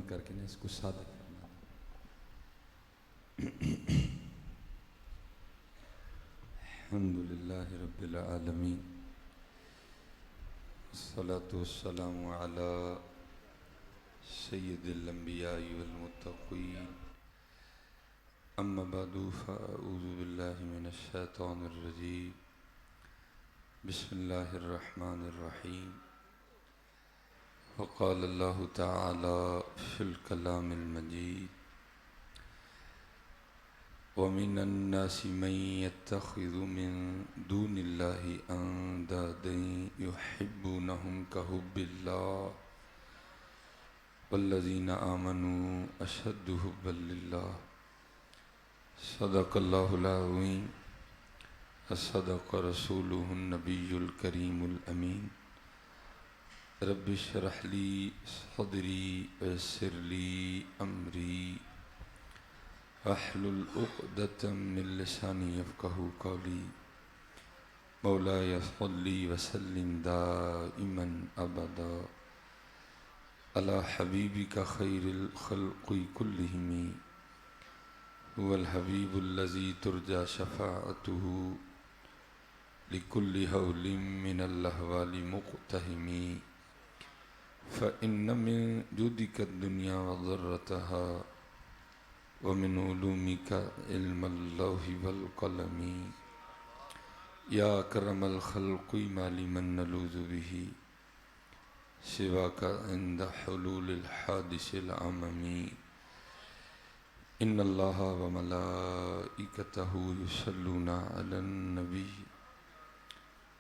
کر کے اس کو سادہ کرنا. الحمدللہ رب العالمین والصلاة والسلام علی سید الانبیاء والمتقین. اما بعد فاعوذ باللہ من الشیطان الرجیم. بسم اللہ الرحمن الرحیم. وقال اللہ تعالی فی الکلام المجید وَمِنَ النَّاسِ مَن يَتَّخِذُ مِن دُونِ اللَّهِ أَندَادًا يُحِبُّونَهُمْ كَحُبِّ اللَّهِ وَالَّذِينَ آمَنُوا أَشَدُّ حُبًّا لِلَّهِ. صدق اللہ العظیم وصدق رسولہ النبی الکریم الامین. رب اشرح لی صدری ویسر لی امری واحلل عقدۃ من لسانی یفقہوا قولی. مولاي صل وسلم دائما ابدا على حبیبک خیر الخلق كلهم هو الحبیب الذی ترجى شفاعته لكل هول من الاحوال مقتحم. فإن من جودك الدنيا وضرتها ومن علومك علم اللوح والقلم. یا اکرم الخلق ما لمن نلوذ به سواك عند حلول الحادث العمم. ان اللہ وملائکتہ یصلون علی النبی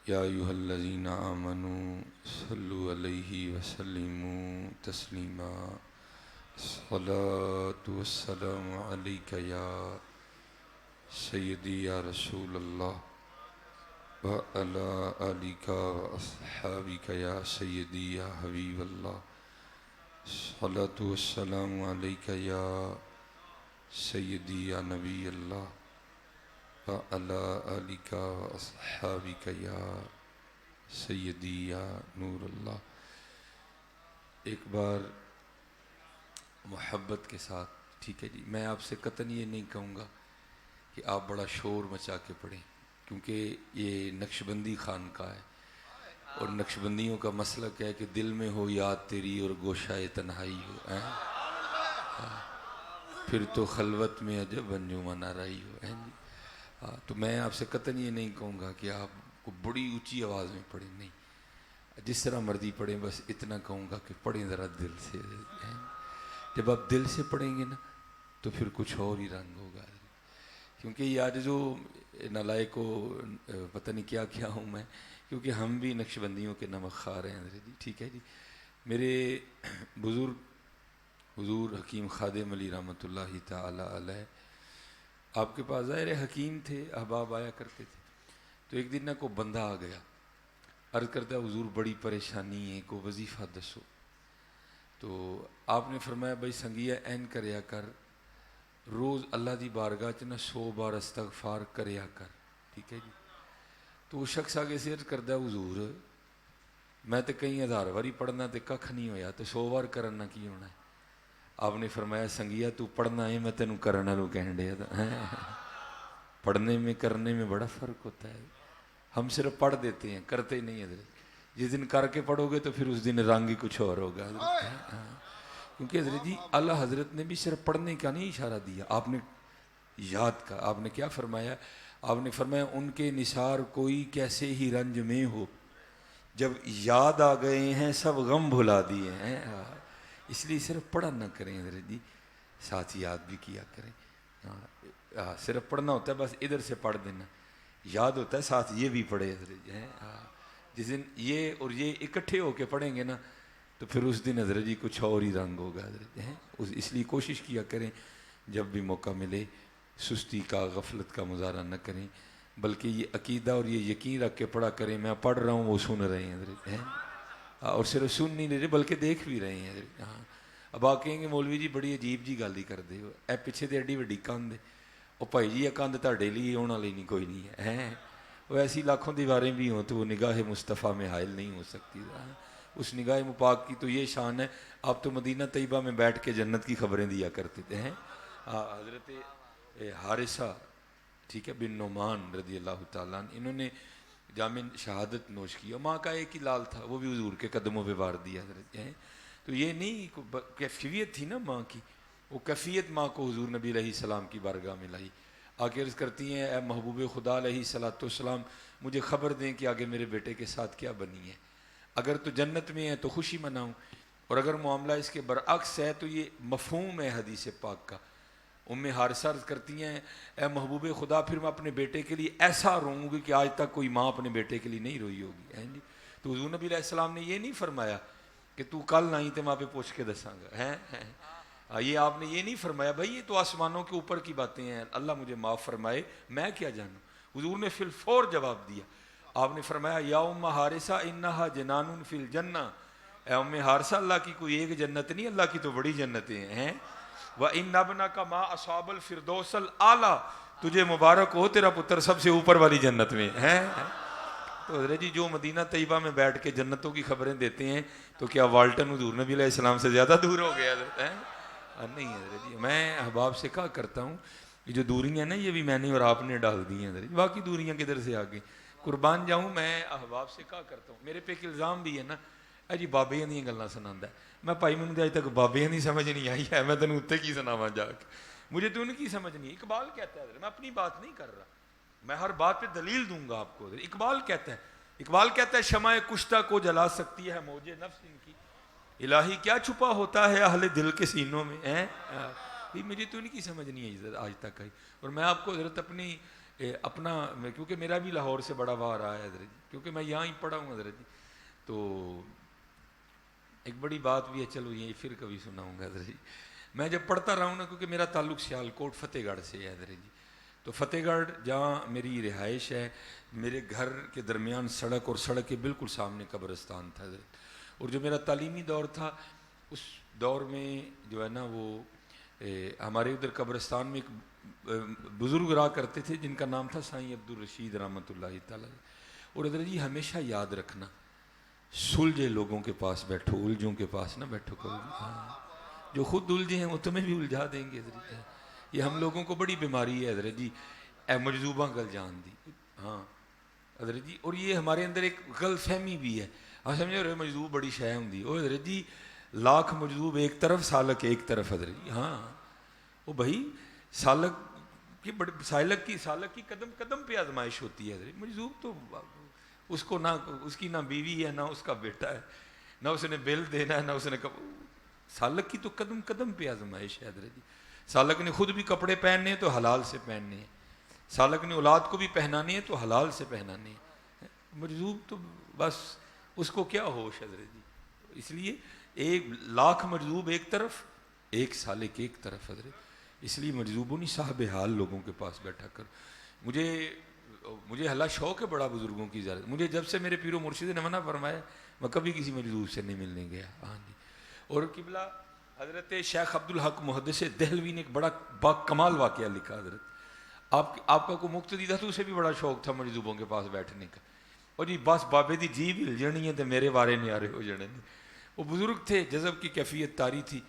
یا ایھا الذین آمنوا صلوا علیہ وسلموا تسلیما. الصلاۃ والسلام علیک یا سیدی یا رسول اللہ وعلی آلک واصحابک یا سیدی یا حبیب اللہ. الصلاۃ والسلام علیک یا سیدی یا نبی اللہ وعلی آلک واصحابک یا سیدی یا نور اللہ. ایک بار محبت کے ساتھ، ٹھیک ہے جی، میں آپ سے قطعاً یہ نہیں کہوں گا کہ آپ بڑا شور مچا کے پڑھیں، کیونکہ یہ نقشبندی خانقاہ ہے اور نقشبندیوں کا مسلک ہے کہ دل میں ہو یاد تیری اور گوشہ تنہائی ہو، پھر تو خلوت میں عجب انجمن آرائی ہو. تو میں آپ سے قطعاً یہ نہیں کہوں گا کہ آپ کو بڑی اونچی آواز میں پڑھیں، نہیں، جس طرح مرضی پڑھیں، بس اتنا کہوں گا کہ پڑھیں ذرا دل سے. جب آپ دل سے پڑھیں گے نا تو پھر کچھ اور ہی رنگ ہوگا. کیونکہ یہ آج جو نالائق کو پتہ نہیں کیا کیا ہوں میں، کیونکہ ہم بھی نقشبندیوں کے نمک خوار ہیں جی، ٹھیک ہے جی. میرے بزرگ حضور حکیم خادم علی رحمۃ اللہ تعالی علیہ آپ کے پاس ظاہر حکیم تھے، احباب آیا کرتے تھے. تو ایک دن نہ کو بندہ آ گیا، عرض کرتا ہے حضور بڑی پریشانی ہے، کو وظیفہ دسو. تو آپ نے فرمایا بھائی سنگیا این کریا کر، روز اللہ دی بارگاہ چ نہ 100 بار استغفار کریا کر، ٹھیک ہے جی. تو وہ شخص آگے سے عرض کرتا ہے حضور میں تو کئی 1000 باری پڑھنا تو کھ نہیں ہویا، تو 100 بار کرنا کی ہونا ہے. آپ نے فرمایا سنگیا تو پڑھنا ہے، میں تینوں کرنا لو کہن دیا تھا. پڑھنے میں کرنے میں بڑا فرق ہوتا ہے. ہم صرف پڑھ دیتے ہیں، کرتے نہیں حضرت. جس دن کر کے پڑھو گے تو پھر اس دن رنگ ہی کچھ اور ہوگا حضرت. کیونکہ حضرت جی اللہ حضرت نے بھی صرف پڑھنے کا نہیں اشارہ دیا، آپ نے یاد کا. آپ نے کیا فرمایا؟ آپ نے فرمایا ان کے نثار کوئی کیسے ہی رنج میں ہو، جب یاد آ گئے ہیں سب غم بھلا دیے ہیں. اس لیے صرف پڑھا نہ کریں حضرت جی، ساتھ یاد بھی کیا کریں. صرف پڑھنا ہوتا ہے بس ادھر سے پڑھ دینا، یاد ہوتا ہے ساتھ یہ بھی پڑھے حضرت جی. جس دن یہ اور یہ اکٹھے ہو کے پڑھیں گے نا تو پھر اس دن حضرت جی کچھ اور ہی رنگ ہوگا حضرت. اس لیے کوشش کیا کریں جب بھی موقع ملے سستی کا، غفلت کا مظاہرہ نہ کریں، بلکہ یہ عقیدہ اور یہ یقین رکھ کے پڑھا کریں میں پڑھ رہا ہوں وہ سن رہے ہیں حضرت. اور صرف سن نہیں رہے بلکہ دیکھ بھی رہے ہیں حضرت. اب آپ کہیں گے مولوی جی بڑی عجیب جی گل ہی کر دے ہو، اے پیچھے تو ایڈی وڈی کندھ ہے. وہ بھائی جی یہ کندھ تہاڈے لیے ہونے والی نہیں، کوئی نہیں ہے. وہ ایسی لاکھوں دیواریں بھی ہوں تو وہ نگاہ مصطفیٰ میں حائل نہیں ہو سکتی. اس نگاہ مبارک کی تو یہ شان ہے. آپ تو مدینہ طیبہ میں بیٹھ کے جنت کی خبریں دیا کرتے تھے ہیں. حضرت حارثہ ٹھیک ہے بن نعمان رضی اللہ تعالیٰ عنہ, انہوں نے جامع شہادت نوش کی اور ماں کا ایک ہی لال تھا, وہ بھی حضور کے قدموں پہ وار دیا حضرت ہیں. تو یہ نہیں کیفیت تھی نا ماں کی, وہ کیفیت ماں کو حضور نبی علیہ السلام کی بارگاہ میں لائی. آگے عرض کرتی ہیں اے محبوب خدا علیہ الصلوۃ والسلام مجھے خبر دیں کہ آگے میرے بیٹے کے ساتھ کیا بنی ہے, اگر تو جنت میں ہے تو خوشی مناؤں, اور اگر معاملہ اس کے برعکس ہے تو یہ مفہوم ہے حدیث پاک کا. حارثہ عرض کرتی ہیں اے محبوب خدا پھر میں اپنے بیٹے کے لیے ایسا روؤں گی کہ آج تک کوئی ماں اپنے بیٹے کے لیے نہیں روئی ہوگی ہیں جی. تو حضور نبی علیہ السلام نے یہ نہیں فرمایا کہ تو کل نہیں تو وہاں پہ پوچھ کے دساں گا ہیں. یہ آپ نے یہ نہیں فرمایا بھائی یہ تو آسمانوں کے اوپر کی باتیں ہیں, اللہ مجھے معاف فرمائے میں کیا جانوں. حضور نے فی الفور جواب دیا. آپ نے فرمایا یا ام حارثہ انہا جنان فی الجنہ, اے ام حارثہ اللہ کی کوئی ایک جنت نہیں, اللہ کی تو بڑی جنتیں ہیں. وَإِنَّ ابْنَكَ مَا أَصْحَابَ الْفِرْدَوْسِ الْأَعْلَىٰ, تجھے مبارک ہو تیرا پتر سب سے اوپر والی جنت میں ہے. تو حضرت جی جو مدینہ طیبہ میں بیٹھ کے جنتوں کی خبریں دیتے ہیں تو کیا والٹن حضور نبی علیہ السلام سے زیادہ دور ہو گیا حضرت ہیں؟ نہیں حضرت جی, میں احباب سے کہا کرتا ہوں یہ جو دوریاں ہیں نا یہ بھی میں نے اور آپ نے ڈال دی ہیں حضرت, باقی دوریاں کدھر سے آگے قربان جاؤں. میں احباب سے کہا کرتا ہوں, میرے پہ ایک الزام بھی ہے نا اے جی بابیاں دی گلاں سناندا ہے. میں بھائی مینوں اج تک بابیاں دی سمجھ نہیں آئی ہے, میں تینوں اتنے کی سناواں جا کے, مجھے تو ان کی سمجھ نہیں. اقبال کہتا ہے حضرت, میں اپنی بات نہیں کر رہا, میں ہر بات پہ دلیل دوں گا آپ کو. اقبال کہتا ہے شمع کشتہ کو جلا سکتی ہے موج نفس ان کی, الہی کیا چھپا ہوتا ہے اہل دل کے سینوں میں ہیں. مجھے تو ان کی سمجھ نہیں آئی آج تک آئی. اور میں آپ کو حضرت اپنا کیونکہ میرا بھی لاہور سے بڑا وہاں رہا ہے حضرت جی, کیونکہ میں یہاں ہی پڑھا ہوں حضرت جی. تو ایک بڑی بات بھی ہے, چلو یہ پھر کبھی سناؤں گا حضرت جی. میں جب پڑھتا رہا ہوں نا, کیونکہ میرا تعلق سیالکوٹ فتح گڑھ سے ہے حضرت جی, تو فتح گڑھ جہاں میری رہائش ہے, میرے گھر کے درمیان سڑک اور سڑک کے بالکل سامنے قبرستان تھا حضرت. اور جو میرا تعلیمی دور تھا اس دور میں جو ہے نا وہ ہمارے ادھر قبرستان میں ایک بزرگ رہا کرتے تھے جن کا نام تھا سائیں عبدالرشید رحمۃ اللہ تعالیٰ. اور حضرت جی ہمیشہ یاد رکھنا سلجھے لوگوں کے پاس بیٹھو, الجھوں کے پاس نہ بیٹھو کبھی. جو خود الجھے ہیں وہ تمہیں بھی الجھا دیں گے حضرت. یہ ہم لوگوں کو بڑی بیماری ہے حضرت جی, اے مجذوبہ گل جان دی. ہاں حضرت جی, اور یہ ہمارے اندر ایک غلط فہمی بھی ہے, ہم سمجھے رہے مجذوب بڑی شے ہوندی. او حضرت جی لاکھ مجذوب ایک طرف سالک ایک طرف حضرت جی. ہاں وہ بھائی سالک کی قدم قدم پہ آزمائش ہوتی ہے حضرت. مجذوب تو اس کو نہ اس کی نہ بیوی ہے نہ اس کا بیٹا ہے, نہ اس نے بل دینا ہے نہ اس نے سالک کی تو قدم قدم پہ آزمائش ہے حضرت جی. سالک نے خود بھی کپڑے پہننے ہیں تو حلال سے پہننے ہیں, سالک نے اولاد کو بھی پہنانے ہیں تو حلال سے پہنانے ہیں. مجذوب تو بس اس کو کیا ہوش حضرت جی. اس لیے ایک لاکھ مجذوب ایک طرف ایک سالک ایک طرف حضرت. اس لیے مجذوبوں نہیں صاحب حال لوگوں کے پاس بیٹھا کر. مجھے حلا شوق ہے بڑا بزرگوں کی زیارت. مجھے جب سے میرے پیر و مرشد نے منع فرمایا میں کبھی کسی مجذوب سے نہیں ملنے گیا. ہاں جی. اور قبلہ حضرت شیخ عبدالحق محدث دہلوی نے ایک بڑا با کمال واقعہ لکھا حضرت. آپ کا کوئی مقتدی تھا تو اسے بھی بڑا شوق تھا مجذوبوں کے پاس بیٹھنے کا. اور جی بس بابے دی جی بھی ہل جانی ہے تو میرے بارے نیارے ہو جانے. وہ بزرگ تھے, جذب کی کیفیت طاری تھی,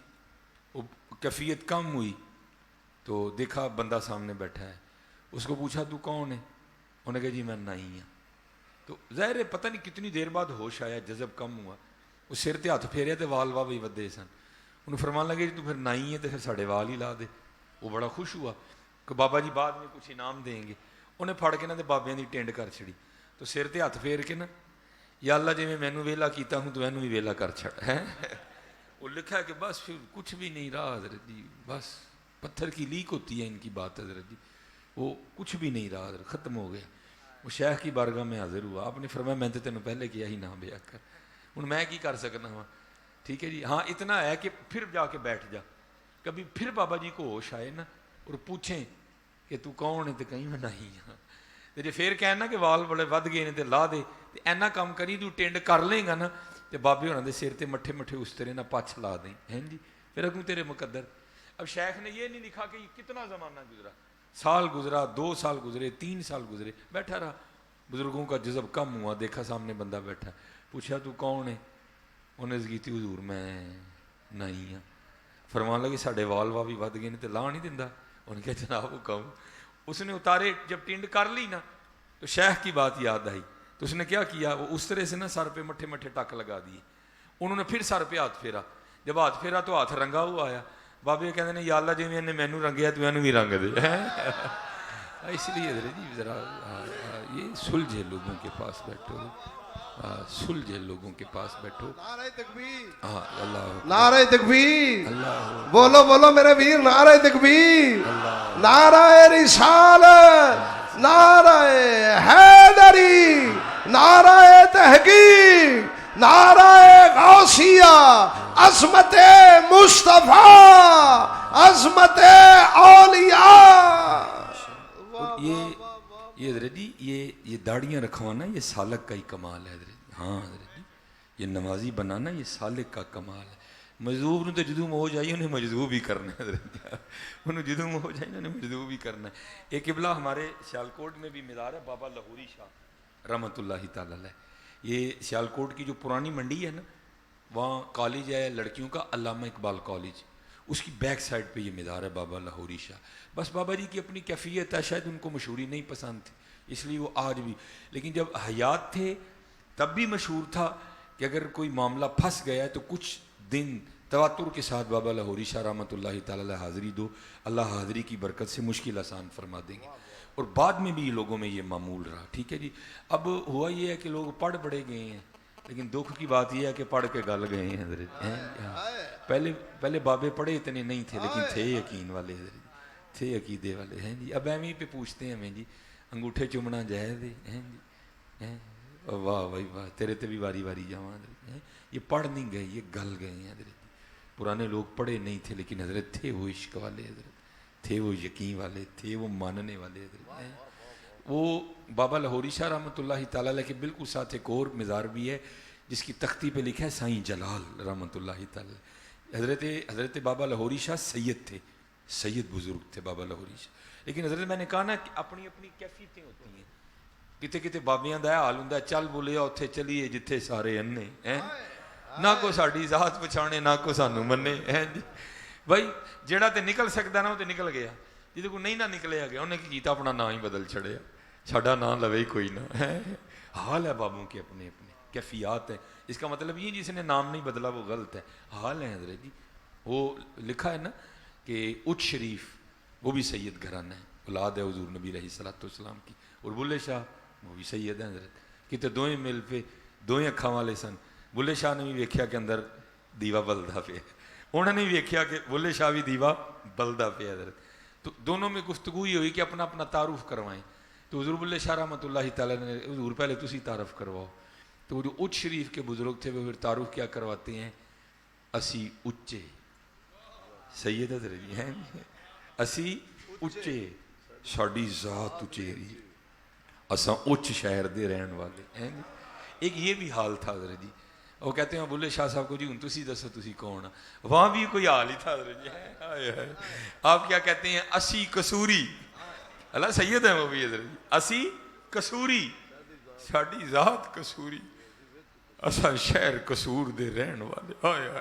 وہ کیفیت کم ہوئی تو دیکھا بندہ سامنے بیٹھا ہے, اس کو پوچھا تو کون ہے, انہوں نے کہا جی میں نہیں ہوں. تو ظاہر ہے پتہ نہیں کتنی دیر بعد ہوش آیا, جذب کم ہوا, وہ سر تے ہاتھ پھیریا تے وال واہ بھی ودے سن. انہوں فرمان لگے جی تو پھر نہیں ہے تو پھر ساڑے وال ہی لا دے. وہ بڑا خوش ہوا کہ بابا جی بعد میں کچھ انعام دیں گے. انہیں پھڑ کے نا تے بابیاں دی ٹینڈ کر چھڑی, تو سر تے ہاتھ پھیر کے نا یا اللہ جی میں مینوں ویلا کیتا ہوں تو اینوں بھی ویلا کر چھڑ ہے. وہ لکھا کہ بس پھر کچھ بھی نہیں رہا حضرت جی, بس پتھر کی لیک ہوتی ہے ان کی بات حضرت جی. وہ کچھ بھی نہیں رہا حضرت, ختم ہو گیا. وہ شیخ کی بارگاہ میں حاضر ہوا, آپ نے فرمایا میں تو تینوں پہلے کیا ہی نہ بیا کر, ہوں میں کی کر سکنا ہوں. ٹھیک ہے جی. ہاں اتنا ہے کہ پھر جا کے بیٹھ جا, کبھی پھر بابا جی کو ہوش آئے نا اور پوچھیں کہ تو کون ہے تو کہیں میں نہیں ہاں, تو جی پھر کہنا کہ وال بڑے ود گئے نے تو لا دے, تو اینا کام کری تو ٹینڈ کر لیں گا نا تو بابے ہونا دے سر تے مٹھے مٹھے اس طرح نہ پچھ لا دیں ہیں جی, پھر اگوں تیرے مقدر. اب شیخ نے یہ نہیں لکھا کہ کتنا زمانہ گزرا, سال گزرا, 2 سال گزرے, 3 سال گزرے, بیٹھا رہا. بزرگوں کا جذب کم ہوا, دیکھا سامنے بندہ بیٹھا, پوچھا تو کون ہے, انہیں اس کی حضور میں نہیں ہاں. فرمان لگے ساڈے وال وا بھی ود گئے تو لا نہیں دینا. انہوں نے کہا جناب حکم. اس نے اتارے جب ٹنڈ کر لی نا تو شیخ کی بات یاد آئی تو اس نے کیا وہ اس طرح سے نا سر پہ مٹھے مٹھے ٹک لگا دیے. انہوں نے پھر سر پہ ہاتھ پھیرا. جب ہاتھ پھیرا تو ہاتھ رنگا ہوا آیا. بابے کہتے ہیں یا اللہ جی میں نے مینو رنگیا تو انہوں بھی رنگ دے. اس لیے جی ذرا یہ سلجھے لوگوں کے پاس بیٹھو, سلجھے لوگوں کے پاس بیٹھو. نعرہ تکبیر, ہاں اللہ نعرہ تکبیر, اللہ بولو بولو میرے ویر, نعرہ تکبیر, نعرہ رسالت, نعرہ حیدری, نعرہ تحقیق, نعرہ غوثیہ, عظمت مصطفیٰ, عظمت اولیاء. یہ حضرت جی یہ داڑیاں رکھوانا یہ سالک کا ہی کمال ہے حضرت جی. ہاں حضرت جی یہ نمازی بنانا یہ سالک کا کمال ہے. مجذوب نے تو جدوں ہو جائے انہیں مجذوب ہی کرنا ہے حضرت جی. انہوں جدوں ہو جائے انہیں مجذوب ہی کرنا ہے. ایک قبلہ ہمارے سیالکوٹ میں بھی مزار ہے بابا لاہوری شاہ رحمۃ اللہ تعالی علیہ. یہ سیالکوٹ کی جو پرانی منڈی ہے نا وہاں کالج ہے لڑکیوں کا علامہ اقبال کالج, اس کی بیک سائڈ پہ یہ مزار ہے بابا لاہوری شاہ. بس بابا جی کی اپنی کیفیت ہے, شاید ان کو مشہوری نہیں پسند تھی اس لیے وہ آج بھی, لیکن جب حیات تھے تب بھی مشہور تھا کہ اگر کوئی معاملہ پھنس گیا ہے تو کچھ دن تواتر کے ساتھ بابا لاہوری شاہ رحمۃ اللہ تعالی علیہ حاضری دو, اللہ حاضری کی برکت سے مشکل آسان فرما دیں گے. اور بعد میں بھی لوگوں میں یہ معمول رہا. ٹھیک ہے جی. اب ہوا یہ ہے کہ لوگ پڑھ بڑے گئے ہیں, لیکن دکھ کی بات یہ ہے کہ پڑھ کے گل گئے ہیں حضرت. پہلے بابے پڑھے اتنے نہیں تھے لیکن تھے یقین والے حضرت, تھے عقیدے والے ہیں جی. اب ایویں پہ پوچھتے ہیں ہمیں جی انگوٹھے چومنا جائز ہے جی, واہ بھائی واہ تیرے تے بھی واری واری جاواں. یہ پڑھ نہیں گئے, یہ گل گئے ہیں حضرت. پرانے لوگ پڑھے نہیں تھے لیکن حضرت تھے وہ عشق والے حضرت, تھے وہ یقین والے, تھے وہ ماننے والے حضرت. وہ بابا لاہوری شاہ رحمۃ اللہ تعالی علیہ کے بالکل ساتھ ایک اور مزار بھی ہے جس کی تختی پہ لکھا ہے سائیں جلال رحمۃ اللہ تعالی. حضرت بابا لاہوری شاہ سید تھے, سید بزرگ تھے بابا لاہوری شاہ. لیکن حضرت میں نے کہا نا کہ اپنی اپنی کیفیتیں ہوتی ہیں. کتے کتے بابیاں دا حال ہوندا ہے چل بولیا اتھے چلیے جتھے سارے انے ہیں, نہ کو ساڈی ذات پچھانے نہ کو سانو منے ہیں جی. بھائی جیڑا تے نکل سکدا نا وہ تے نکل گیا, جدے کو نہیں نہ نکلیا گیا انہیں کی کیتا اپنا نام ہی بدل چھڑیا, ساڈا نام لوے ہی کوئی نہ ہے. حال ہے بابوں کے اپنے اپنے کیفیات ہیں. اس کا مطلب یہ جس نے نام نہیں بدلا وہ غلط ہے, حال ہے حضرت جی. وہ لکھا ہے نا کہ اچ شریف وہ بھی سید گھرانہ ہے, اولاد ہے حضور نبی علیہ الصلوۃ والسلام کی. اور بلے شاہ وہ بھی سید ہیں حضرت, کتے دوئیں مل پہ دوئیں اکھاں والے سن. بلے شاہ نے بھی ویکھیا کہ اندر دیوا بلدا پیا, انہوں نے بھی ویکھیا کہ بلے شاہ بھی دیوا بلدا پیا حضرت. تو دونوں میں گفتگو ہی ہوئی کہ اپنا اپنا تعارف کروائیں. تو حضور بلے شاہ رحمۃ اللہ تعالیٰ نے حضور پہلے تسی تعارف کرواؤ. تو وہ جو اچ شریف کے بزرگ تھے وہ پھر تعارف کیا کرواتے ہیں, اسی اچے سید حضرت جی ہیں, اسی اچے ساڈی ذات اچیری, اساں اچ شہر دے رہن والے ہیں. ایک یہ بھی حال تھا حضرت جی. وہ کہتے ہیں بلے شاہ صاحب کو جی ہوں تسی دسو تسی کون, وہاں بھی کوئی حال ہی تھا حضرت جی. آپ کیا کہتے ہیں اسی کسوری, اللہ سید ہیں وہ بھی حضرت جی, اسی کسوری ساڈی ذات کسوری, اساں شہر کسور دے رہن والے. ہائے ہائے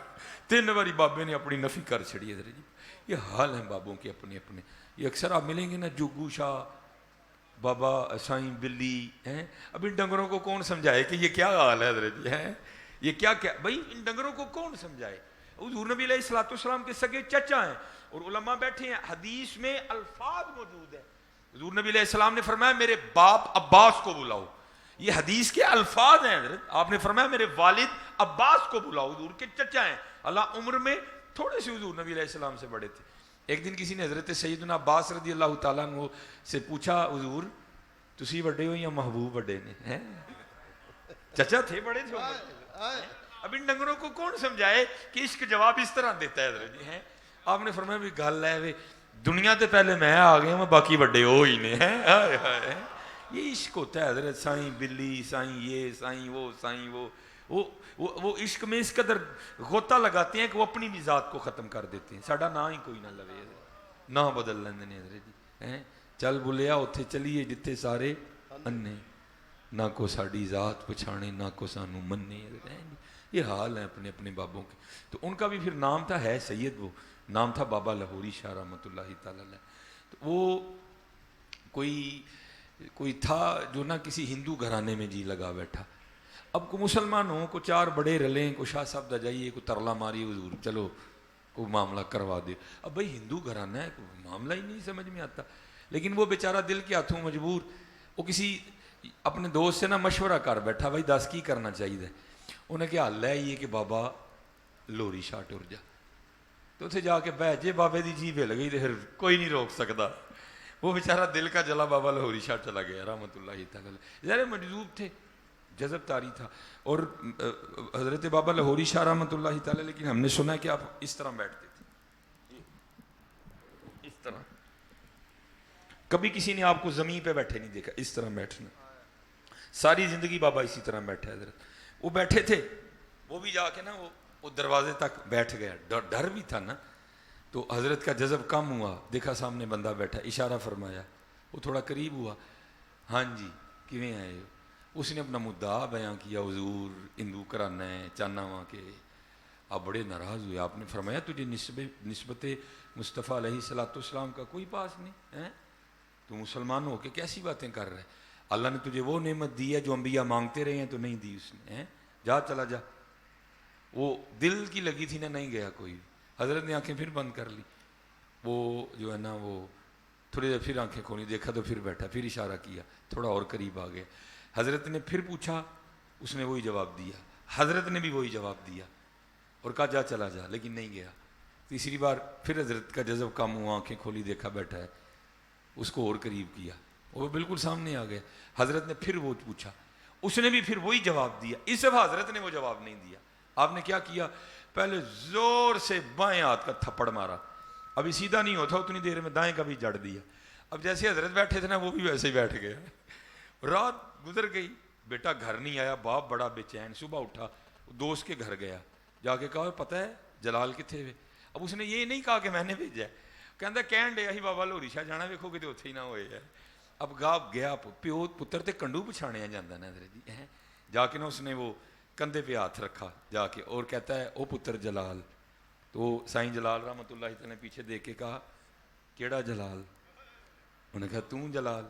3 باری بابے نے اپنی نفی کر چھڑی حضرت جی. یہ حال ہیں بابوں کے اپنے اپنے. یہ اکثر آپ ملیں گے نا جوگو شاہ بابا سائیں بلی ہیں. اب ان ڈنگروں کو کون سمجھائے کہ یہ کیا حال ہے حضرت جی ہیں, یہ کیا بھائی ان ڈنگروں کو کون سمجھائے. حضور نبی علیہ الصلوۃ والسلام کے سگے چچا ہیں اور علماء بیٹھے ہیں, حدیث میں الفاظ موجود ہیں. حضور نبی علیہ السلام نے فرمایا میرے باپ عباس کو بلاؤ, یہ حدیث کے الفاظ ہیں حضرت. آپ نے فرمایا میرے والد عباس کو بلاؤ, حضور کے چچا ہیں. اللہ عمر میں تھوڑے سے حضور نبی علیہ السلام سے بڑے تھے. ایک دن کسی نے حضرت سیدنا عباس رضی اللہ تعالیٰ عنہ سے پوچھا حضور تسی بڑے ہو یا محبوب بڑے نے ہیں, چچا تھے بڑے تھے. اب ان ڈنگروں کو کون سمجھائے کہ عشق جواب اس طرح دیتا ہے حضرت جی ہیں. آپ نے فرمایا بھی گل ہے وے دنیا تے پہلے میں آ گیا ہوں باقی بڑے ہو ہی نے ہیں. یہ عشق ہوتا ہے حضرت. سائیں بلی سائیں یہ سائیں وہ سائیں وہ عشق میں اس قدر غوطہ لگاتے ہیں کہ وہ اپنی بھی ذات کو ختم کر دیتے ہیں. ساڈا نام ہی کوئی نہ لوے, نہ بدل لیندے نے حضرت جی ہیں. چل بلیا اتھے چلیے جتھے سارے انے, نہ کو ساڑی ذات پچھانے نہ کو سانو مننے. یہ حال ہے اپنے اپنے بابوں کے. تو ان کا بھی پھر نام تھا, ہے سید, وہ نام تھا بابا لاہوری شاہ رحمۃ اللہ تعالی علیہ. تو وہ کوئی تھا جو نہ کسی ہندو گھرانے میں جی لگا بیٹھا. اب کو مسلمانوں کو چار بڑے رلیں, کو شاہ صاحب دا جائیے, کو ترلا ماری حضور چلو کوئی معاملہ کروا دے. اب بھائی ہندو گھرانہ ہے, کوئی معاملہ ہی نہیں سمجھ میں آتا. لیکن وہ بیچارہ دل کے ہاتھوں مجبور, وہ کسی اپنے دوست سے نہ مشورہ کر بیٹھا, بھائی دس کی کرنا چاہیے. انہیں کیا حل ہے یہ کہ بابا لوری شاہ ٹر جا. تو اتنے جا کے بیٹھ جے, بابے دی جیب ہل گئی تو پھر کوئی نہیں روک سکتا. وہ بیچارہ دل کا جلا بابا لاہوری شاہ چلا گیا رحمۃ اللہ تعالی. ذرا مجذوب تھے, جذب طاری تھا. اور حضرت بابا لاہوری شاہ رحمۃ اللہ تعالی, لیکن ہم نے سنا ہے کہ آپ اس طرح بیٹھتے تھے, اس طرح. کبھی کسی نے آپ کو زمین پہ بیٹھے نہیں دیکھا اس طرح بیٹھنا. ساری زندگی بابا اسی طرح بیٹھے. حضرت وہ بیٹھے تھے, وہ بھی جا کے نا وہ دروازے تک بیٹھ گیا. ڈر بھی تھا نا. تو حضرت کا جذب کم ہوا, دیکھا سامنے بندہ بیٹھا, اشارہ فرمایا, وہ تھوڑا قریب ہوا. ہاں جی کیویں آئے ہو؟ اس نے اپنا مدعا بیان کیا, حضور ہندو گھرانہ ہے چاہنا وہاں کے. آپ بڑے ناراض ہوئے. آپ نے فرمایا تجھے نسبت مصطفیٰ علیہ الصلوۃ والسلام کا کوئی پاس نہیں ہے, تو مسلمان ہو کے کیسی باتیں کر رہے. اللہ نے تجھے وہ نعمت دی ہے جو انبیاء مانگتے رہے ہیں تو نہیں دی اس نے. جا چلا جا. وہ دل کی لگی تھی نا, نہیں گیا کوئی. حضرت نے آنکھیں پھر بند کر لی. وہ جو ہے نا وہ تھوڑی دیر پھر آنکھیں کھولی, دیکھا تو پھر بیٹھا, پھر اشارہ کیا, تھوڑا اور قریب آ گیا. حضرت نے پھر پوچھا, اس نے وہی جواب دیا. حضرت نے بھی وہی جواب دیا اور کہا جا چلا جا, لیکن نہیں گیا. تیسری بار پھر حضرت کا جذب کم ہوا, آنکھیں کھولی, دیکھا بیٹھا ہے, اس کو اور قریب کیا, وہ بالکل سامنے آ گیا. حضرت نے پھر وہ پوچھا, اس نے بھی پھر وہی جواب دیا. اس دفعہ حضرت نے وہ جواب نہیں دیا. آپ نے کیا کیا, پہلے زور سے بائیں ہاتھ کا تھپڑ مارا. ابھی سیدھا نہیں ہوتا اتنی دیر میں دائیں کا بھی جڑ دیا. اب جیسے حضرت بیٹھے تھے نا, وہ بھی ویسے ہی بیٹھ گیا. رات گزر گئی, بیٹا گھر نہیں آیا. باپ بڑا بے چین, صبح اٹھا, دوست کے گھر گیا, جا کے کہا پتہ ہے جلال کتنے ہوئے. اب اس نے یہ نہیں کہا کہ میں نے بھیجا ہے, کہندا کہن ڈیا ہی بابا لاہوری شاہ جانا, ویکھو کہ اتنے ہی نہ ہوئے ہے. اب گاپ گیا, پیو پتر تے کنڈو پچھاڑیا جاتا نا حضرت جی. جا کے نا اس نے وہ کندھے پہ ہاتھ رکھا جا کے, اور کہتا ہے او پتر جلال. تو سائیں جلال رحمۃ اللہ تعالی نے پیچھے دیکھ کے کہا کیڑا جلال؟ انہوں نے کہا توں جلال.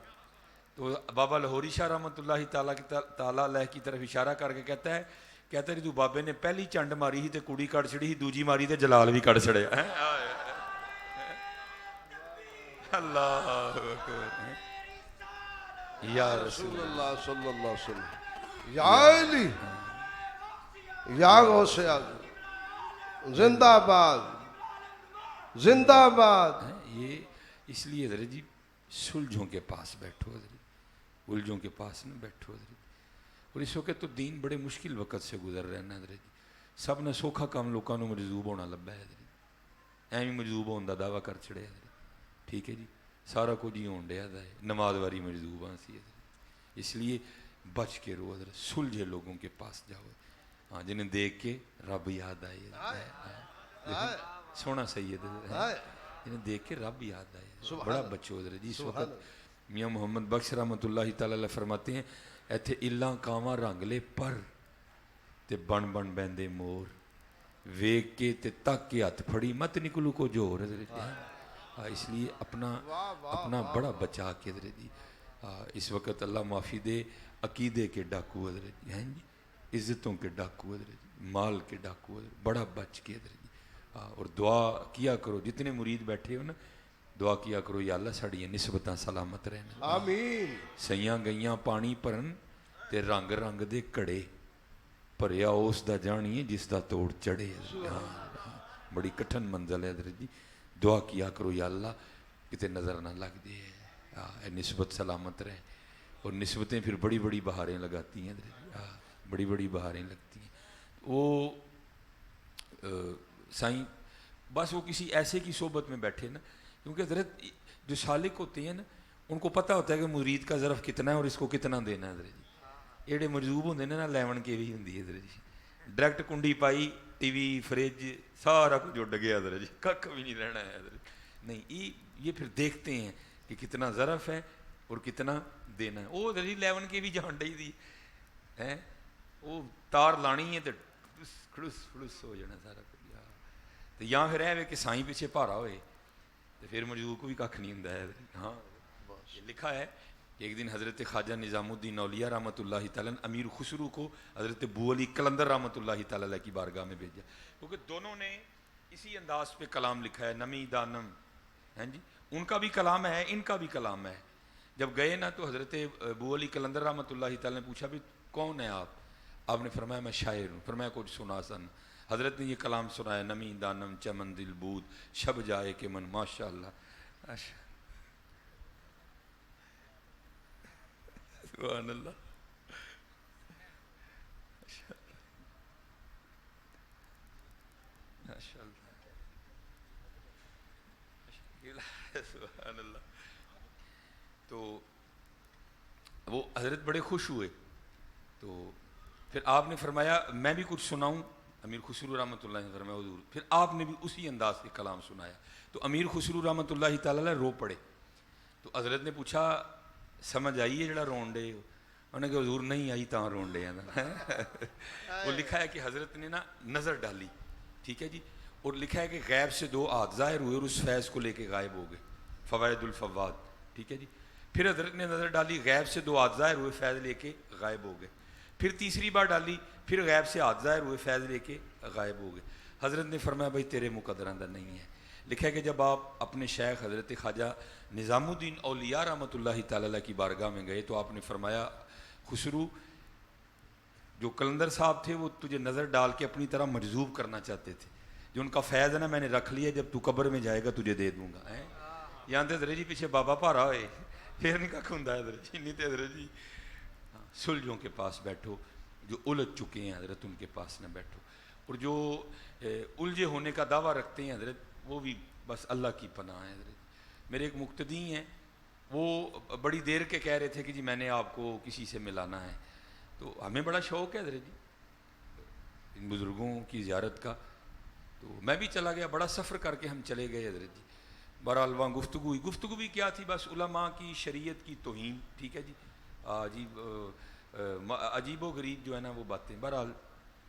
تو بابا لاہوری شاہ رحمۃ اللہ تعالیٰ علیہ کی طرف اشارہ کر کے کہتا ہے جی تو بابے نے پہلی چنڈ ماری ہی تے کڑی کڑ چڑی ہی, دوجی ماری تے جلال بھی کڑ چڑیا. اللہ اکبر, یا رسول اللہ صلی اللہ علیہ وسلم. یا علی, یا غوث اعظم, زندہ باد, زندہ باد. یہ اس لیے حضرت جی سلجھوں کے پاس بیٹھو حضرت, الجھوں کے پاس نہ بیٹھو حضرت. اور اس وقت تو دین بڑے مشکل وقت سے گزر رہے ہیں حضرت جی. سب نے سوکھا کام لوگوں کو مجذوب ہونا لبا ہے حضرت, ایویں مجذوب ہونے کا دعویٰ کر چھڑے حضرت. ٹھیک ہے جی, سارا کچھ ہی ہون ڈیا ہے, نماز واری مجذوباں سی حضرت. اس لیے بچ کے رو حضرت, سلجھے لوگوں کے پاس جاؤ. ہاں جنہیں دیکھ کے رب یاد آئے, سونا سید جنہیں دیکھ کے رب یاد آئے. بڑا بچو حضرت جی. اس وقت میاں محمد بخش رحمۃ اللہ تعالی علیہ فرماتے ہیں ایتھے الاں کاواں رنگ لے پر تے بن بن بیندے مور, ویک کے تے تک کے ہاتھ پھڑی مت نکلو کو جور حضرت. اس لیے اپنا بڑا بچا کے حضرت جی. اس وقت اللہ معافی دے, عقیدے کے ڈاکو حضرت جی ہیں جی, عزتوں کے ڈاکو حضرت جی, مال کے ڈاکو حضرت, بڑا بچ کے حضرت جی. اور دعا کیا کرو, جتنے مرید بیٹھے ہو نا دعا کیا کرو, یا اللہ ساڑیاں نسبتاں سلامت رہن. آمین. سیاں گئیاں پانی پرن تے رنگ رنگ دے کڑے, پریا اس دا جانی جس دا توڑ چڑھے. بڑی کٹھن منزل ہے حضرت جی. دعا کیا کرو یا اللہ کتے نظر نہ لگ دے, نسبت سلامت رہے. اور نسبتیں پھر بڑی بڑی بہاریں لگاتی ہیں حضرت, بڑی بڑی بہاریں لگتی ہیں. وہ سائیں بس وہ کسی ایسے کی صحبت میں بیٹھے نا, کیونکہ حضرت جو سالک ہوتے ہیں نا ان کو پتہ ہوتا ہے کہ مرید کا ظرف کتنا ہے اور اس کو کتنا دینا ہے حضرت جی. ایڑے مجذوب ہوندے نا لیون کے بھی ہوندی ہے حضرت جی. ڈائریکٹ کنڈی پائی, ٹی وی فریج سارا کچھ اڈ گیا حضرت جی, کھ بھی نہیں رہنا ہے حضرت. نہیں, یہ پھر دیکھتے ہیں کہ کتنا ظرف ہے اور کتنا دینا ہے. وہ دلی 11 کے بھی جان ڈی دی ہے, وہ تار لانی ہے تو کھڑس کھڑس ہو جانا سارا کچھ. تو یا پھر ہے کہ سائیں پیچھے پارا ہوئے تو پھر مجذوب کو بھی کھ نہیں ہوں ہے. ہاں یہ لکھا ہے کہ ایک دن حضرت خواجہ نظام الدین اولیاء رحمۃ اللہ تعالیٰ امیر خسرو کو حضرت بو علی قلندر رحمۃ اللہ تعالیٰ کی بارگاہ میں بھیجا, کیونکہ دونوں نے اسی انداز پہ کلام لکھا ہے, نمی دانم ہیں جی. ان کا بھی کلام ہے, ان کا بھی کلام ہے. جب گئے نا تو حضرت بو علی قلندر رحمۃ اللہ تعالیٰ نے پوچھا بھی کون ہے آپ نے فرمایا میں شاعر ہوں. فرمایا کچھ سنا سن. حضرت نے یہ کلام سنایا, نمی دانم چمن دل بود شب جائے کہ من. ماشاء اللہ سبحان اللہ. ماشاء اللہ سبحان اللہ. تو وہ حضرت بڑے خوش ہوئے. تو پھر آپ نے فرمایا میں بھی کچھ سناؤں. امیر خسرو رحمۃ اللہ نے فرمایا حضور. پھر آپ نے بھی اسی انداز سے کلام سنایا. تو امیر خسرو رحمۃ اللہ تعالیٰ رو پڑے. تو حضرت نے پوچھا سمجھ آئی ہے جڑا رون ڈے؟ انہوں نے کہا حضور نہیں آئی تاں رون ڈے. وہ لکھا ہے کہ حضرت نے نا نظر ڈالی, ٹھیک ہے جی, اور لکھا ہے کہ غیب سے 2 ہاتھ ظاہر ہوئے اور اس فیض کو لے کے غائب ہو گئے. فوائد الفواد, ٹھیک ہے جی. پھر حضرت نے نظر ڈالی, غیب سے 2 ہاتھ ظاہر ہوئے, فیض لے کے غائب ہو گئے. پھر تیسری بار ڈالی, پھر غیب سے ہاتھ ظاہر ہوئے, فیض لے کے غائب ہو گئے. حضرت نے فرمایا بھائی تیرے مقدر اندر نہیں ہے. لکھا ہے کہ جب آپ اپنے شیخ حضرت خواجہ نظام الدین اولیاء رحمۃ اللہ تعالیٰ کی بارگاہ میں گئے تو آپ نے فرمایا خسرو جو قلندر صاحب تھے وہ تجھے نظر ڈال کے اپنی طرح مجذوب کرنا چاہتے تھے. جو ان کا فیض ہے نا میں نے رکھ لیا, جب تو قبر میں جائے گا تجھے دے دوں گا. یہاں تو حضرت جی پیچھے بابا پارا ہوئے پھر نہیں کھ ہوں حضرت جی. نہیں تو حضرت جی سلجھوں کے پاس بیٹھو, جو الجھ چکے ہیں حضرت ان کے پاس نہ بیٹھو. اور جو الجھے ہونے کا دعویٰ رکھتے ہیں حضرت وہ بھی بس اللہ کی پناہ ہے. حضرت میرے ایک مقتدی ہیں, وہ بڑی دیر کے کہہ رہے تھے کہ جی میں نے آپ کو کسی سے ملانا ہے. تو ہمیں بڑا شوق ہے حضرت جی ان بزرگوں کی زیارت کا. تو میں بھی چلا گیا, بڑا سفر کر کے ہم چلے گئے حضرت جی. بہرحال وہاں گفتگو بھی کیا تھی, بس علماء کی شریعت کی توہین, ٹھیک ہے جی, عجیب و غریب جو ہے نا وہ باتیں. بہرحال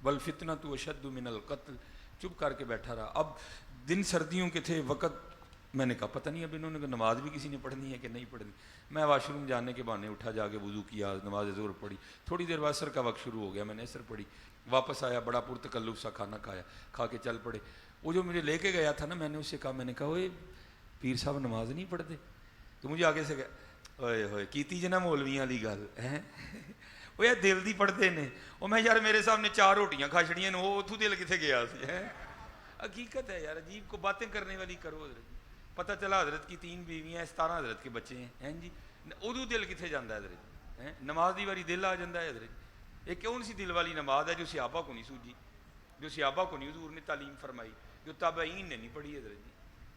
والفتنۃ اشد من القتل, چپ کر کے بیٹھا رہا. اب دن سردیوں کے تھے, وقت میں نے کہا پتہ نہیں اب انہوں نے نماز بھی کسی نے پڑھنی ہے کہ نہیں پڑھنی. میں واش روم جانے کے بہانے اٹھا, جا کے وضو کیا, نماز ظہر پڑھی. تھوڑی دیر بعد عصر کا وقت شروع ہو گیا, میں نے عصر پڑھی, واپس آیا, بڑا پرتکلف سا کھانا کھایا, کھا کے چل پڑے. وہ جو مجھے لے کے گیا تھا نا, میں نے اسے کہا, میں نے کہا اوے پیر صاحب نماز نہیں پڑھتے؟ تو مجھے آگے سے کہا اوئے ہوئے کیتی جنا مولویاں والی گل ہے, وہ یار دل دی پڑھتے نے. وہ میں یار میرے سامنے 4 روٹیاں کھا چھڑیاں, وہ اتوں دل کتنے گیا سی ہے. حقیقت ہے یار, عجیب کو باتیں کرنے والی کرو. حضرت پتہ چلا حضرت کی 3 بیویاں, 17 حضرت کے بچے ہیں جی. ادو دل کتنے جانا ہے حضرت؟ نماز دی واری دل آ جاتا ہے حضرت. یہ کون سی دل والی نماز ہے جو صحابہ کو نہیں سوجی, جو صحابہ کو نہیں حضور نے تعلیم فرمائی, جو تابعین نے نہیں پڑھی حضرت جی.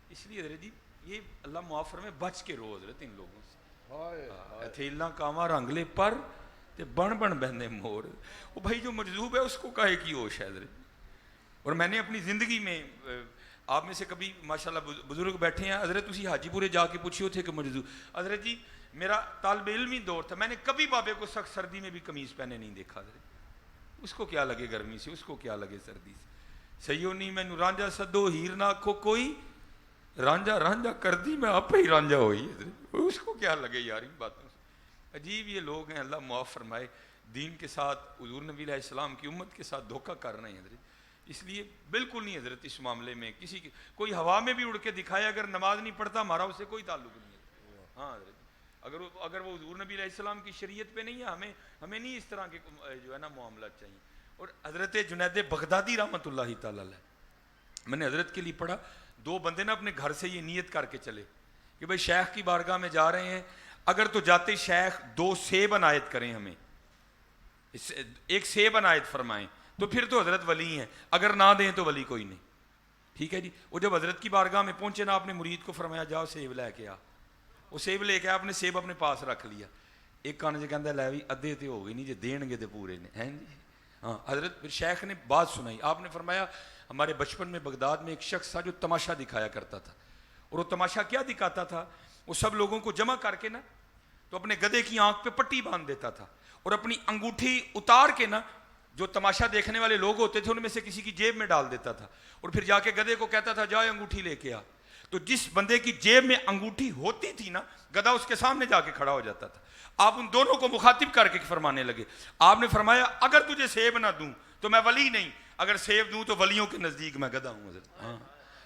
اس لیے حضرت جی یہ اللہ معاف فرمائے, بچ کے رو حضرت ان لوگوں سے. تھیلاں کاواں رنگ لے پر تے بن بن بہنے مور. وہ بھائی جو مجذوب ہے اس کو کہے کی ہوش ہے حضرت. اور میں نے اپنی زندگی میں, آپ میں سے کبھی ماشاءاللہ بزرگ بیٹھے ہیں حضرت, اسی حاجی پورے جا کے پوچھیے تھے کہ مجذوب حضرت جی میرا طالب علمی دور تھا, میں نے کبھی بابے کو سخت سردی میں بھی قمیض پہنے نہیں دیکھا حضرت. اس کو کیا لگے گرمی سے, اس کو کیا لگے سردی سے. سیو نہیں مینو رانجا سدو ہیر نہ آکھو کوئی, رانجا رانجا کر دی میں آپ ہی رانجا ہوئی حضرت. اس کو کیا لگے یار ان باتوں سے. عجیب یہ لوگ ہیں, اللہ معاف فرمائے. دین کے ساتھ حضور نبی علیہ السلام کی امت کے ساتھ دھوکہ کر رہے ہیں حضرت. اس لیے بالکل نہیں حضرت اس معاملے میں کسی کی کوئی ہوا میں بھی اڑ کے دکھائے, اگر نماز نہیں پڑھتا ہمارا اس سے کوئی تعلق نہیں ہے. ہاں حضرت اگر وہ حضور نبی علیہ السلام کی شریعت پہ نہیں ہے, ہمیں نہیں اس طرح کے جو ہے نا معاملات چاہیے. اور حضرت جنید بغدادی رحمۃ اللہ تعالی علیہ, میں نے حضرت کے لیے پڑھا, 2 بندے نا اپنے گھر سے یہ نیت کر کے چلے کہ بھائی شیخ کی بارگاہ میں جا رہے ہیں, اگر تو جاتے شیخ 2 سیب عنایت کریں ہمیں, 1 سیب عنایت فرمائیں تو پھر تو حضرت ولی ہیں, اگر نہ دیں تو ولی کوئی نہیں. ٹھیک ہے جی. وہ جب حضرت کی بارگاہ میں پہنچے نا, آپ نے مرید کو فرمایا جاؤ سیب لے کے آ. وہ سیب لے کے آپ نے سیب اپنے پاس رکھ لیا. ایک کان سے کہندا لے بھی ادھے تے ہو گئے نہیں, جے دین گے تے پورے نے ہیں جی. ہاں حضرت پھر شیخ نے بات سنائی, آپ نے فرمایا ہمارے بچپن میں بغداد میں ایک شخص تھا جو تماشا دکھایا کرتا تھا. اور وہ تماشا کیا دکھاتا تھا, وہ سب لوگوں کو جمع کر کے نا تو اپنے گدھے کی آنکھ پہ پٹی باندھ دیتا تھا اور اپنی انگوٹھی اتار کے نا جو تماشا دیکھنے والے لوگ ہوتے تھے ان میں سے کسی کی جیب میں ڈال دیتا تھا اور پھر جا کے گدھے کو کہتا تھا جا انگوٹھی لے کے آ. تو جس بندے کی جیب میں انگوٹھی ہوتی تھی نا گدھا اس کے سامنے جا کے کھڑا ہو جاتا تھا. آپ ان دونوں کو مخاطب کر کے فرمانے لگے, آپ نے فرمایا اگر تجھے سیب نہ دوں تو میں ولی نہیں, اگر سیب دوں تو ولیوں کے نزدیک میں گدھا ہوں. حضرت ہاں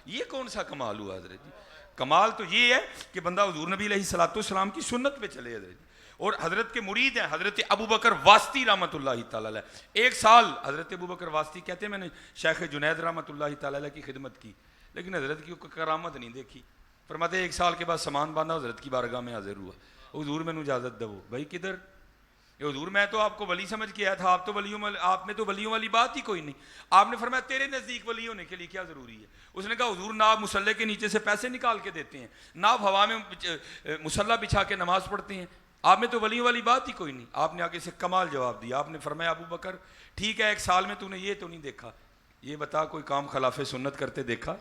یہ کون سا کمال ہوا حضرت جی؟ کمال تو یہ ہے کہ بندہ حضور نبی علیہ الصلوۃ والسلام کی سنت پہ چلے حضرت جی. اور حضرت کے مرید ہیں حضرت ابو بکر واسطی رحمۃ اللہ تعالی علیہ. 1 سال حضرت ابو بکر واسطی کہتے ہیں میں نے شیخ جنید رحمۃ اللہ تعالی علیہ کی خدمت کی لیکن حضرت کی کرامت نہیں دیکھی. فرماتے 1 سال کے بعد سامان باندھا حضرت کی بارگاہ میں حاضر ہوا, حضور میں نے اجازت دو. بھائی کدھر؟ حضور میں تو آپ کو ولی سمجھ کے آیا تھا, آپ تو ولیوں آپ میں تو ولیوں والی بات ہی کوئی نہیں. آپ نے فرمایا تیرے نزدیک ولی ہونے کے لیے کیا ضروری ہے؟ اس نے کہا حضور نہ آپ مصلے کے نیچے سے پیسے نکال کے دیتے ہیں, نہ آپ ہوا میں مصلہ بچھا کے نماز پڑھتے ہیں, آپ میں تو ولیوں والی بات ہی کوئی نہیں. آپ نے آگے سے کمال جواب دیا. آپ نے فرمایا ابو بکر ٹھیک ہے 1 سال میں تو نے یہ تو نہیں دیکھا, یہ بتا کوئی کام خلاف سنت کرتے دیکھا؟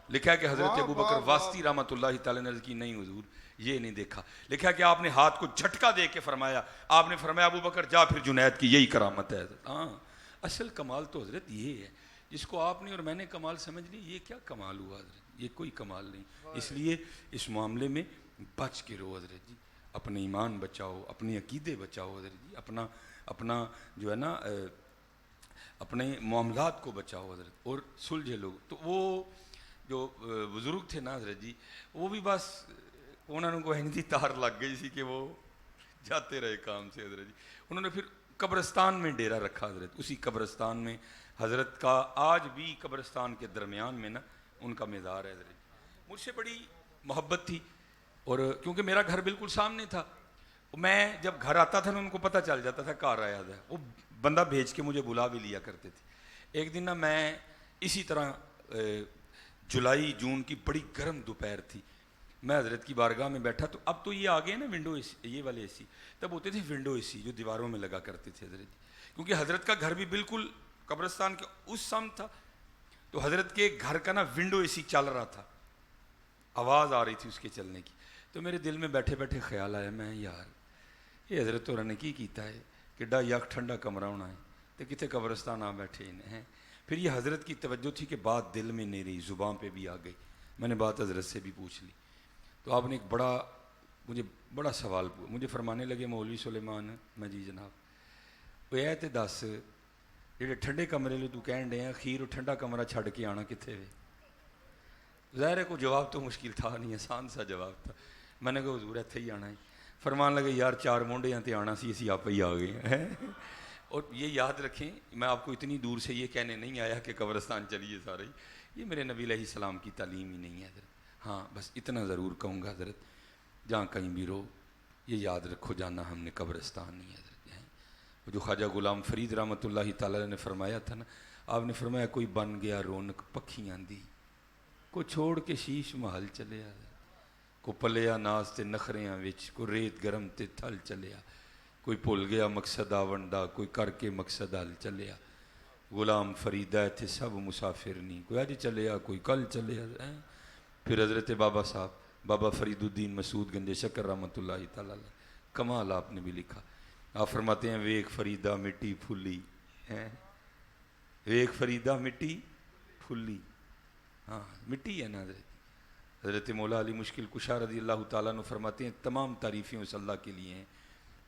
لکھا ہے کہ حضرت ابو بکر واسطی رحمۃ اللہ تعالی نے کی نہیں حضور یہ نہیں دیکھا. لکھا ہے کہ آپ نے ہاتھ کو جھٹکا دے کے فرمایا, آپ نے فرمایا ابو بکر جا پھر جنید کی یہی کرامت ہے. ہاں اصل کمال تو حضرت یہ ہے جس کو آپ نے اور میں نے کمال سمجھ لی. یہ کیا کمال ہوا حضرت؟ یہ کوئی کمال نہیں. اس لیے اس معاملے میں بچ کے رہو حضرت جی, اپنے ایمان بچاؤ, اپنے عقیدے بچاؤ حضرت جی, اپنا جو ہے نا اپنے معاملات کو بچاؤ حضرت, اور سلجھے لوگ. تو وہ جو بزرگ تھے نا حضرت جی وہ بھی بس انہوں کو ہندی تار لگ گئی سی کہ وہ جاتے رہے کام سے حضرت جی. انہوں نے پھر قبرستان میں ڈیرا رکھا حضرت. اسی قبرستان میں حضرت کا آج بھی قبرستان کے درمیان میں نا ان کا مزار ہے حضرت جی. مجھ سے بڑی محبت تھی اور کیونکہ میرا گھر بالکل سامنے تھا, میں جب گھر آتا تھا نا ان کو پتہ چل جاتا تھا کار آیا تھا, وہ بندہ بھیج کے مجھے بلا بھی لیا کرتے تھے. ایک دن نا میں اسی طرح جولائی جون کی بڑی گرم دوپہر تھی, میں حضرت کی بارگاہ میں بیٹھا. تو اب تو یہ آ گئے نا ونڈو اے سی, یہ والے اے سی, تب ہوتے تھے ونڈو اے سی جو دیواروں میں لگا کرتے تھے حضرت جی, کیونکہ حضرت کا گھر بھی بالکل قبرستان کے اس سمت تھا. تو حضرت کے گھر کا نا ونڈو اے سی چل رہا تھا, آواز آ رہی تھی اس کے چلنے کی. تو میرے دل میں بیٹھے بیٹھے خیال آیا میں یار یہ حضرت اور نے کی کیتا ہے کڈا یک ٹھنڈا کمرہ ہونا ہے تو کتنے قبرستان آ بیٹھے ہیں. پھر یہ حضرت کی توجہ تھی کہ بات دل میں نہیں رہی, زبان پہ بھی آ گئی. میں نے بات حضرت سے بھی پوچھ لی. تو آپ نے ایک مجھے بڑا سوال مجھے فرمانے لگے مولوی سلیمان. میں جی جناب وہ یہ تے دس جہے ٹھنڈے کمرے لے تو کہن ڈے ہیں خیر ٹھنڈا کمرہ چھڑ کے آنا کتنے وے؟ ظاہر ہے کوئی جواب تو مشکل تھا نہیں, آسان سا جواب تھا. میں نے کہا حضور اتنے ہی آنا ہے. فرمان لگے یار 4 مونڈیاں تے آنا سی, اسی آپ ہی آ گئے ہیں. اور یہ یاد رکھیں میں آپ کو اتنی دور سے یہ کہنے نہیں آیا کہ قبرستان چلیے سارے, یہ میرے نبی علیہ السلام کی تعلیم ہی نہیں ہے حضرت. ہاں بس اتنا ضرور کہوں گا حضرت, جہاں کہیں بھی رہو یہ یاد رکھو جانا ہم نے قبرستان نہیں حضرت. وہ جو خواجہ غلام فرید رحمۃ اللہ تعالی نے فرمایا تھا نا, آپ نے فرمایا کوئی بن گیا رونق پکھیاں دی, کو چھوڑ کے شیش محل چلیا, کو پلیا ناز تے نخریاں وچ, کو ریت گرم تے تھل چلیا, کوئی بھول گیا مقصد آون دا, کوئی کر کے مقصد حل چلیا. غلام فریدہ تھے سب مسافر نہیں, کوئی اج چلیا کوئی کل چلیا. پھر حضرت بابا صاحب بابا فرید الدین مسعود گنج شکر رحمۃ اللہ تعالی کمال آپ نے بھی لکھا. آپ فرماتے ہیں ویک فریدہ مٹی پھلی ہیں, ویک فریدہ مٹی پھلی. ہاں مٹی ہے نا حضرت. حضرت مولا علی مشکل کشا رضی اللہ تعالیٰ نے فرماتے ہیں تمام تعریفیں اس اللہ کے لیے ہیں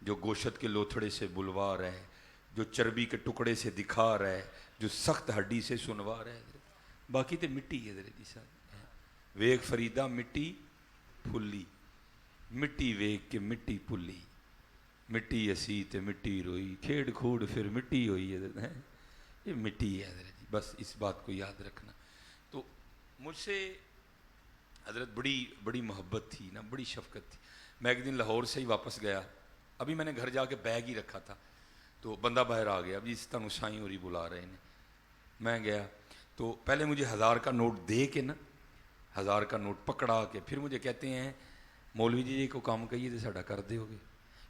جو گوشت کے لوتھڑے سے بلوا رہا ہے, جو چربی کے ٹکڑے سے دکھا رہا ہے, جو سخت ہڈی سے سنوا رہا ہے. باقی تو مٹی ہے حضرت صاحب. ویک فریدہ مٹی پھلی, مٹی ویک کے مٹی پھلی, مٹی اسی تے مٹی روئی, کھیڑ کھوڑ پھر مٹی ہوئی حضرت. یہ مٹی ہے حضرت جی, بس اس بات کو یاد رکھنا. تو مجھ سے حضرت بڑی محبت تھی نا, بڑی شفقت تھی. میں ایک دن لاہور سے ہی واپس گیا, ابھی میں نے گھر جا کے بیگ ہی رکھا تھا, تو بندہ باہر آ گیا, ابھی اس طرح سائیں اور ہی بلا رہے ہیں. میں گیا تو پہلے مجھے 1000 کا نوٹ دے کے نا, 1000 کا نوٹ پکڑا کے پھر مجھے کہتے ہیں مولوی جی کو کام کہیے تو ساڈا کر دے ہوگے,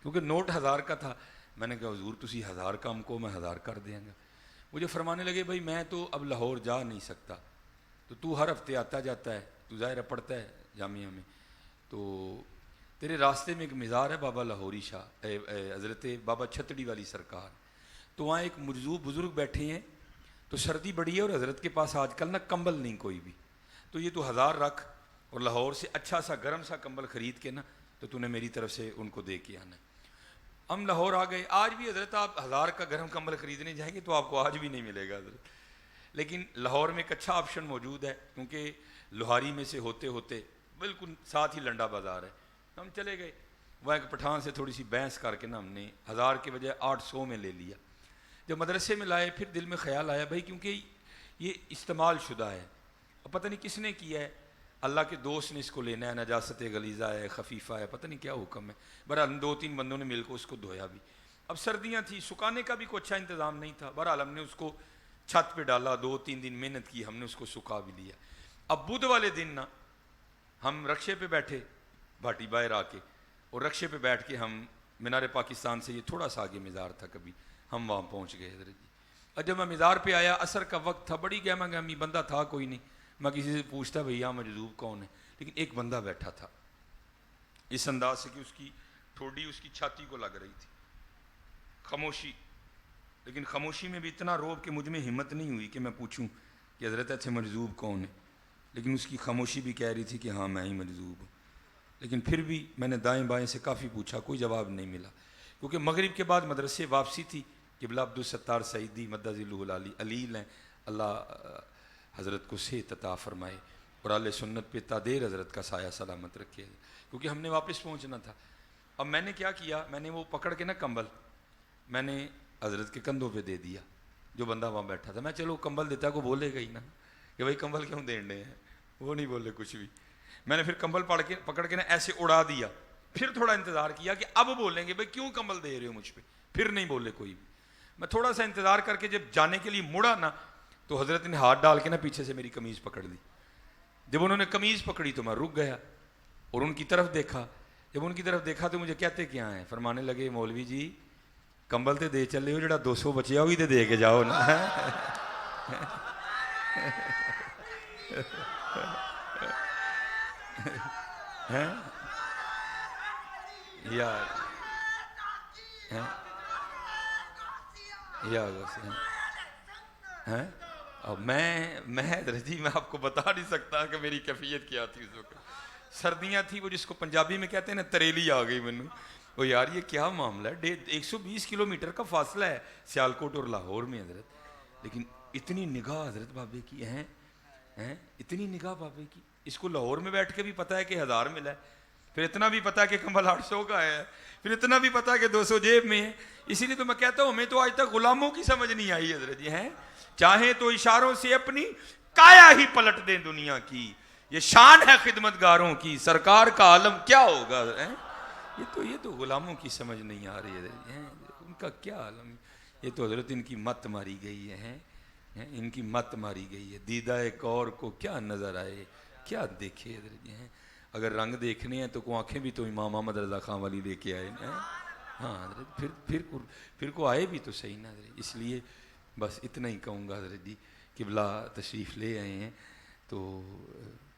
کیونکہ نوٹ 1000 کا تھا. میں نے کہا حضور تسی 1000 کام کو میں 1000 کر دیں گا. مجھے فرمانے لگے بھائی میں تو اب لاہور جا نہیں سکتا, تو ہر ہفتے آتا جاتا ہے, تو ظاہر پڑھتا ہے جامعہ میں, تو تیرے راستے میں ایک مزار ہے بابا لاہوری شاہ حضرت بابا چھتڑی والی سرکار، تو وہاں ایک مجذوب بزرگ بیٹھے ہیں، تو سردی بڑی ہے اور حضرت کے پاس آج کل نا کمبل نہیں کوئی بھی، تو یہ تو 1000 رکھ اور لاہور سے اچھا سا گرم سا کمبل خرید کے نا تو تو نے میری طرف سے ان کو دے کے آنا ہے۔ ہم لاہور آ گئے، آج بھی حضرت آپ 1000 کا گرم کمبل خریدنے جائیں گے تو آپ کو آج بھی نہیں ملے گا حضرت، لیکن لاہور میں ایک اچھا آپشن موجود ہے، کیونکہ لوہاری میں سے ہوتے ہوتے بالکل ساتھ ہی لنڈا بازار ہے، ہم چلے گئے وہاں ایک پٹھان سے تھوڑی سی بحث کر کے نا ہم نے 1000 کے بجائے 800 میں لے لیا۔ جب مدرسے میں لائے پھر دل میں خیال آیا بھائی کیونکہ یہ استعمال شدہ ہے، اب پتہ نہیں کس نے کیا ہے، اللہ کے دوست نے اس کو لینا ہے، نجاست غلیظہ ہے، خفیفہ ہے، پتہ نہیں کیا حکم ہے، بہرحال 2-3 بندوں نے مل کو اس کو دھویا بھی، اب سردیاں تھیں، سکھانے کا بھی کوئی اچھا انتظام نہیں تھا، بہرحال ہم نے اس کو چھت پہ ڈالا، 2-3 دن محنت کی، ہم نے اس کو سکھا بھی لیا۔ اب بدھ والے دن نا ہم رکشے پہ بیٹھے بھاٹی باہر آ کے، اور رکشے پہ بیٹھ کے ہم مینار پاکستان سے یہ تھوڑا سا آگے مزار تھا، کبھی ہم وہاں پہنچ گئے حضرت جی۔ اور جب میں مزار پہ آیا عصر کا وقت تھا، بڑی گہما گہمی، بندہ تھا کوئی نہیں، میں کسی سے پوچھتا بھیا مجذوب کون ہے، لیکن ایک بندہ بیٹھا تھا اس انداز سے کہ اس کی ٹھوڈی اس کی چھاتی کو لگ رہی تھی، خاموشی، لیکن خاموشی میں بھی اتنا روب کہ مجھ میں ہمت نہیں ہوئی کہ میں پوچھوں کہ حضرت اچھے مجذوب کون ہے، لیکن اس کی خاموشی بھی کہہ رہی تھی کہ ہاں میں ہی مجذوب ہوں، لیکن پھر بھی میں نے دائیں بائیں سے کافی پوچھا، کوئی جواب نہیں ملا، کیونکہ مغرب کے بعد مدرسے واپسی تھی، قبلہ عبدالستار سعیدی مدد ذلہ العالی علیل ہیں، اللہ حضرت کو صحت عطا فرمائے اور اہل سنت پہ تادیر حضرت کا سایہ سلامت رکھے، کیونکہ ہم نے واپس پہنچنا تھا۔ اب میں نے کیا کیا، میں نے وہ پکڑ کے نا کمبل میں نے حضرت کے کندھوں پہ دے دیا، جو بندہ وہاں بیٹھا تھا، میں چلو کمبل دیتا کو بولے گا ہی نا کہ بھائی کمبل کیوں دینے ہیں، وہ نہیں بولے کچھ بھی، میں نے پھر کمبل پکڑ کے نا ایسے اڑا دیا، پھر تھوڑا انتظار کیا کہ اب بولیں گے بھائی کیوں کمبل دے رہے ہو مجھ پہ، پھر نہیں بولے کوئی بھی، میں تھوڑا سا انتظار کر کے جب جانے کے لیے مڑا نا تو حضرت نے ہاتھ ڈال کے نا پیچھے سے میری قمیض پکڑ لی، جب انہوں نے قمیض پکڑی تو میں رک گیا اور ان کی طرف دیکھا، جب ان کی طرف دیکھا تو مجھے کہتے کیا ہیں، فرمانے لگے مولوی جی کمبل تے دے چلے ہو، جڑا 200 بچیا وہی تے دے کے جاؤ نا یار اب میں حضرت جی میں آپ کو بتا نہیں سکتا کہ میری کیفیت کیا تھی اس وقت، سردیاں تھیں، وہ جس کو پنجابی میں کہتے ہیں نا تریلی آ گئی مینوں، وہ یار یہ کیا معاملہ ہے، 120 کلومیٹر کا فاصلہ ہے سیالکوٹ اور لاہور میں حضرت، لیکن اتنی نگاہ حضرت بابے کی ہیں اتنی نگاہ بابے کی، اس کو لاہور میں بیٹھ کے بھی پتہ ہے کہ 1000 ملا ہے، پھر اتنا بھی پتا کہ کمبل 800 کا ہے، پھر اتنا بھی پتا کہ 200 جیب میں ہے، اسی لیے تو میں کہتا ہوں ہمیں تو آج تک غلاموں کی سمجھ نہیں آئی حضرت جی، ہیں چاہیں تو اشاروں سے اپنی کایا ہی پلٹ دیں دنیا کی، یہ شان ہے خدمت گاروں کی، سرکار کا عالم کیا ہوگا، یہ تو غلاموں کی سمجھ نہیں آ رہی ہے، ان کا کیا عالم، یہ تو حضرت ان کی مت ماری گئی ہے، ان کی مت ماری گئی ہے، دیدہ کور کو کیا نظر آئے، کیا دیکھے حضرت جی، اگر رنگ دیکھنے ہیں تو کو آنکھیں بھی تو امام محمد رضا خان والی لے کے آئے نا، ہاں حضرت پھر کو آئے بھی تو صحیح نا حضرت، اس لیے بس اتنا ہی کہوں گا حضرت جی، قبلہ تشریف لے آئے ہیں تو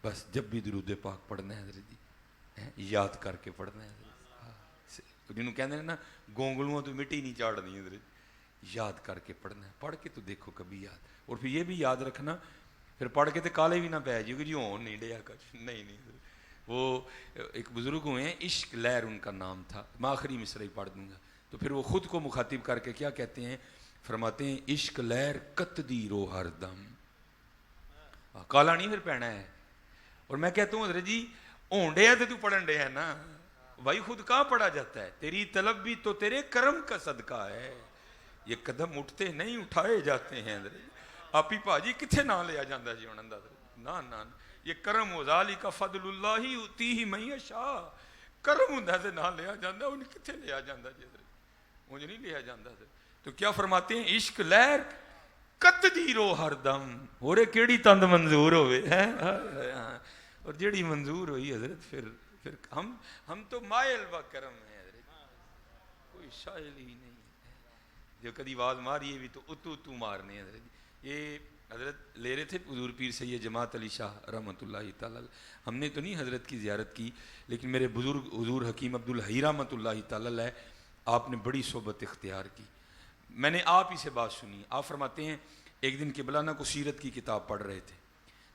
بس جب بھی درود پاک پڑھنا ہے حضرت جی یاد کر کے پڑھنا ہے حضرت، جنہوں کہتے ہیں نا گونگلوں تو مٹی نہیں چاڑنی حضرت، یاد کر کے پڑھنا ہے، پڑھ کے تو دیکھو کبھی یاد، اور پھر یہ بھی یاد رکھنا پھر پڑھ کے تو کالے بھی نہ پہ جی کہ جی ہون نہیں ڈیا کچھ نہیں وہ ایک بزرگ ہوئے ہیں عشق لہر ان کا نام تھا، میں آخری مصرع ہی پڑھ دوں گا، تو پھر وہ خود کو مخاطب کر کے کیا کہتے ہیں، فرماتے ہیں عشق لہر کتدی رو ہر دم، کالا نہیں پھر پہنا ہے، اور میں کہتا ہوں حضرت جی ہون ڈیا تو پڑھن ڈیا نا بھائی، خود کہاں پڑھا جاتا ہے، تیری طلب بھی تو تیرے کرم کا صدقہ ہے، یہ قدم اٹھتے نہیں اٹھائے جاتے ہیں حضرت، آپ ہی پاجی کتنے نہ لیا جاندہ جی انہوں نے نا یہ کرم و ذالک فضل اللہ یؤتیہ من یشاء، کرم ہوندا تے نہ لیا جاندہ، انہیں کتنے لیا جاندہ جی حضرت، مجھے نہیں لیا جاندہ حضرت، تو کیا فرماتے ہیں عشق لہر کتدی رو ہر دم، اور کیڑی تند منظور ہوئے اور جیڑی منظور ہوئی حضرت پھر ہم تو مائل و کرم ہیں حضرت، کوئی شائل ہی نہیں، جو کدی آواز ماری ہے بھی تو اتو مارنے حضرت، یہ حضرت لے رہے تھے حضور پیر سید جماعت علی شاہ رحمۃ اللہ تعالی، ہم نے تو نہیں حضرت کی زیارت کی، لیکن میرے بزرگ حضور حکیم عبدالحی رحمۃ اللہ تعالی آپ نے بڑی صحبت اختیار کی. میں نے آپ ہی سے بات سنی. آپ فرماتے ہیں ایک دن قبلہ کو سیرت کی کتاب پڑھ رہے تھے،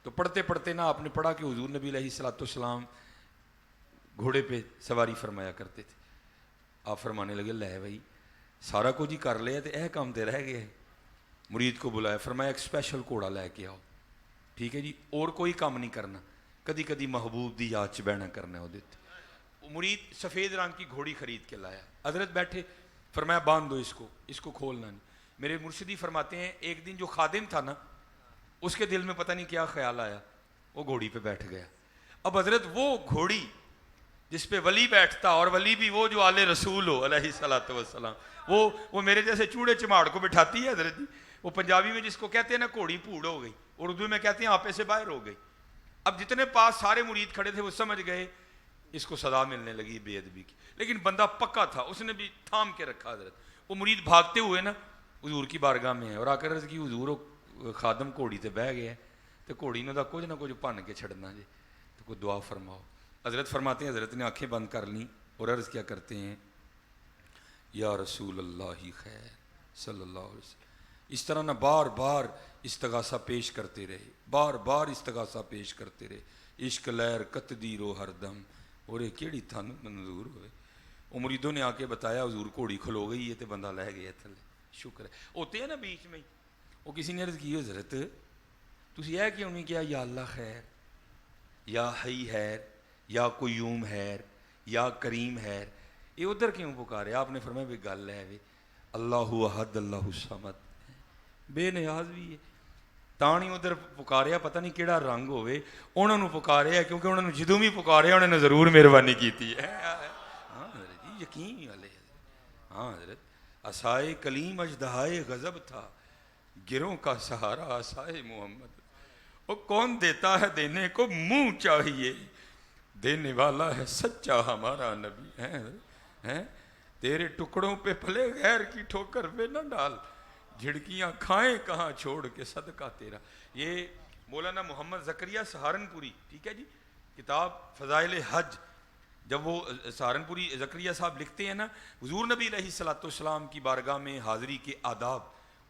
تو پڑھتے پڑھتے نا آپ نے پڑھا کہ حضور نبی علیہ الصلوۃ والسلام گھوڑے پہ سواری فرمایا کرتے تھے. آپ فرمانے لگے لے بھائی سارا کچھ ہی کر لیا تو یہ کام تے رہ گیا ہے. مرید کو بلایا، فرمایا ایک اسپیشل گھوڑا لے کے آؤ، ٹھیک ہے جی، اور کوئی کام نہیں کرنا، کدی کدی محبوب دی یاد چ بہنا کرنا. وہ مرید سفید رنگ کی گھوڑی خرید کے لایا. حضرت بیٹھے، فرمایا باندھ دو اس کو کھولنا نہیں. میرے مرشدی فرماتے ہیں ایک دن جو خادم تھا نا، اس کے دل میں پتہ نہیں کیا خیال آیا، وہ گھوڑی پہ بیٹھ گیا. اب حضرت وہ گھوڑی جس پہ ولی بیٹھتا، اور ولی بھی وہ جو آل رسول ہو علیہ الصلوۃ والسلام، وہ میرے جیسے چوڑے چماڑ کو بٹھاتی ہے حضرت جی. وہ پنجابی میں جس کو کہتے ہیں نا گھوڑی پھوڑ ہو گئی، اردو میں کہتے ہیں آپے سے باہر ہو گئی. اب جتنے پاس سارے مرید کھڑے تھے وہ سمجھ گئے اس کو سزا ملنے لگی بے ادبی کی، لیکن بندہ پکا تھا، اس نے بھی تھام کے رکھا. حضرت وہ مرید بھاگتے ہوئے نا حضور کی بارگاہ میں ہے، اور آ کر عرض کی حضور خادم گھوڑی تے بہ گیا ہے، تو گھوڑی نے کچھ نہ کچھ بھن کے چھڑنا جی، تو کوئی دعا فرماؤ. حضرت فرماتے ہیں حضرت نے آنکھیں بند کر لیں اور عرض کیا کرتے ہیں یا رسول اللہ خیر صلی اللہ علیہ وسلم. اس طرح نہ بار بار استغاثہ پیش کرتے رہے، بار بار استغاثہ پیش کرتے رہے. عشق لہر کتدیرو ہر دم، اور یہ کیڑی تھن منظور ہوئے. وہ مریدوں نے آ کے بتایا حضور گھوڑی کھلو گئی ہے تو بندہ لہ گیا تھلے. شکر ہے ہوتے ہیں نا بیچ میں. وہ کسی نے عرض کی حضرت تسی یہ کیوں نہیں کیا یا اللہ خیر یا حی خیر یا قیوم خیر یا کریم خیر، یہ ادھر کیوں پکارے؟ آپ نے فرمایا بھی گل ہے وے اللہ احد اللہ الصمد، بے نیاز بھی ہے تاں نہیں ادھر پکاریا. پتہ نہیں کیڑا رنگ ہوئے انہوں نے پکاریا، کیونکہ انہوں نے جدوں بھی پکاریا انہوں نے ضرور مہربانی کی ہے. ہاں حضرت جی یقین والے. ہاں حضرت عصائے کلیم اژدہائے غضب تھا، گروں کا سہارا عصائے محمد. وہ کون دیتا ہے دینے کو منہ چاہیے، دینے والا ہے سچا ہمارا نبی ہے. تیرے ٹکڑوں پہ پھلے غیر کی ٹھوکر پہ نہ ڈال، جھڑکیاں کھائیں کہاں چھوڑ کے صدقہ تیرا. یہ مولانا محمد زکریا سہارنپوری، ٹھیک ہے جی، کتاب فضائل حج، جب وہ سہارنپوری زکریا صاحب لکھتے ہیں نا حضور نبی علیہ الصلوۃ والسلام کی بارگاہ میں حاضری کے آداب،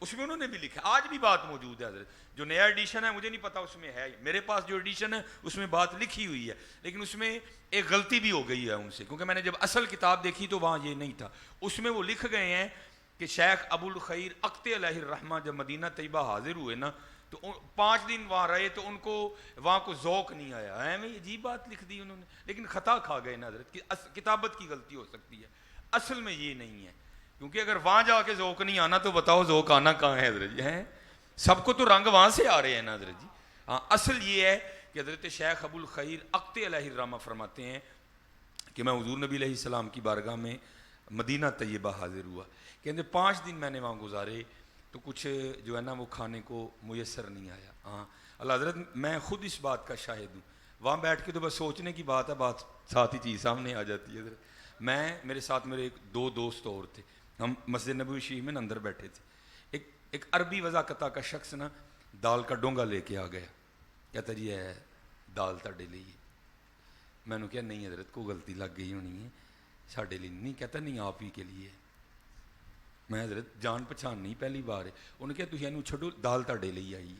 اس میں انہوں نے بھی لکھا. آج بھی بات موجود ہے حضرت. جو نیا ایڈیشن ہے مجھے نہیں پتا اس میں ہے، میرے پاس جو ایڈیشن ہے اس میں بات لکھی ہوئی ہے، لیکن اس میں ایک غلطی بھی ہو گئی ہے ان سے، کیونکہ میں نے جب اصل کتاب دیکھی تو وہاں یہ نہیں تھا. اس میں وہ لکھ گئے ہیں کہ شیخ ابو الخیر اقت علیہ الرحمہ جب مدینہ طیبہ حاضر ہوئے نا تو 5 دن وہاں رہے تو ان کو وہاں کو ذوق نہیں آیا. میں عجیب بات لکھ دی انہوں نے، لیکن خطا کھا گئے نا حضرت کی کتابت کی غلطی ہو سکتی ہے، اصل میں یہ نہیں ہے. کیونکہ اگر وہاں جا کے ذوق نہیں آنا تو بتاؤ ذوق آنا کہاں ہے حضرت جی؟ ہیں سب کو تو رنگ وہاں سے آ رہے ہیں نا حضرت جی. ہاں اصل یہ ہے کہ حضرت شیخ ابو الخیر اقت علیہ الرحمہ فرماتے ہیں کہ میں حضور نبی علیہ السلام کی بارگاہ میں مدینہ طیبہ حاضر ہوا. کہتے 5 دن میں نے وہاں گزارے تو کچھ جو ہے نا وہ کھانے کو میسر نہیں آیا. ہاں اللہ حضرت میں خود اس بات کا شاہد ہوں. وہاں بیٹھ کے تو بس سوچنے کی بات ہے، بات ساتھ ہی چیز سامنے آ جاتی ہے حضرت. میرے ساتھ میرے 2 دوست اور تھے، ہم مسجد نبوی شریف میں اندر بیٹھے تھے. ایک عربی وضاقتہ کا شخص نا دال کا ڈونگا لے کے آ گیا، کہتا جی ہے دال تاڑے لیے. میں نے کہا نہیں حضرت کو غلطی لگ گئی ہونی ہے، ساڑے لیے نہیں. کہتا نہیں آپ ہی کے لیے. میں حضرت جان پہچان نہیں پہلی بار ہے. انہوں نے کہا تھی اینو چھڈو دال تاڑے لیے آئی ہے.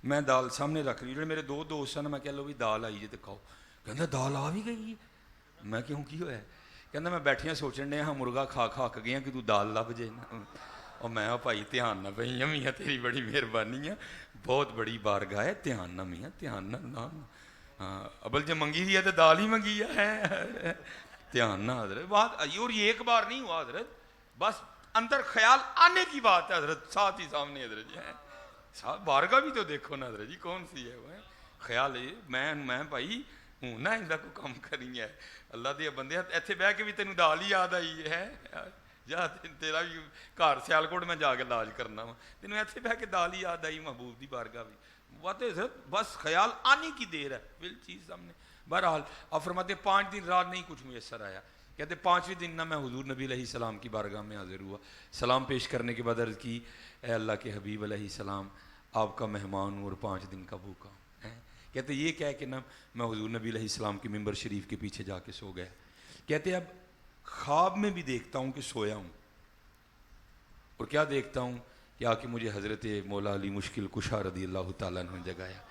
میں دال سامنے رکھ لی، جو میرے 2 دوست ہیں میں کہہ لو بھی دال آئی ہے تو کھاؤ. کہتا دال آ بھی گئی ہے. میں کیوں کی ہوا ہے؟ کہتا میں بیٹھیاں سوچن ڈیا ہاں مرغا کھا کھا کے گیا کہ تو دال لب جائے نا. اور میں بھائی دھیان نہ پئی میاں تیری بڑی مہربانی ہے، بہت بڑی بارگاہ ہے، دھیان نہ میاں دھیان نہ. ہاں ابل جو منگی ہوئی ہے تو دال ہی منگی ہے، دھیان نہ حضرت. بات اور یہ ایک بار نہیں ہوا حضرت، بس اندر خیال آنے کی بات ہے حضرت، ساتھ ہی سامنے حضرت جی ہیں صاحب بارگاہ بھی تو دیکھو نا حضرت جی کون سی ہے وہ خیال ہے. میں بھائی ہوں نا اندا کو کام کرنی ہے اللہ دے بندے ایتھے بہ کے بھی تینوں دال ہی یاد آئی ہے یا تیرا بھی گھر سیالکوٹ میں جا کے علاج کرنا وا، تینوں ایتھے بہ کے دال ہی یاد آئی محبوب دی بارگاہ بھی. بات بس خیال آنے کی دیر ہے، بل چیز سامنے. بہرحال آپ فرماتے 5 دن رات نہیں کچھ میسر آیا. کہتے 5ویں دن نہ میں حضور نبی علیہ السلام کی بارگاہ میں حاضر ہوا. سلام پیش کرنے کے بعد عرض کی اے اللہ کے حبیب علیہ السلام آپ کا مہمان ہوں اور 5 دن کا بھوکا ہوں. کہتے یہ کہہ کے نا میں حضور نبی علیہ السلام کے ممبر شریف کے پیچھے جا کے سو گیا. کہتے اب خواب میں بھی دیکھتا ہوں کہ سویا ہوں, اور کیا دیکھتا ہوں کہ آ کے مجھے حضرت مولا علی مشکل کشا رضی اللہ تعالیٰ عنہ نے جگایا.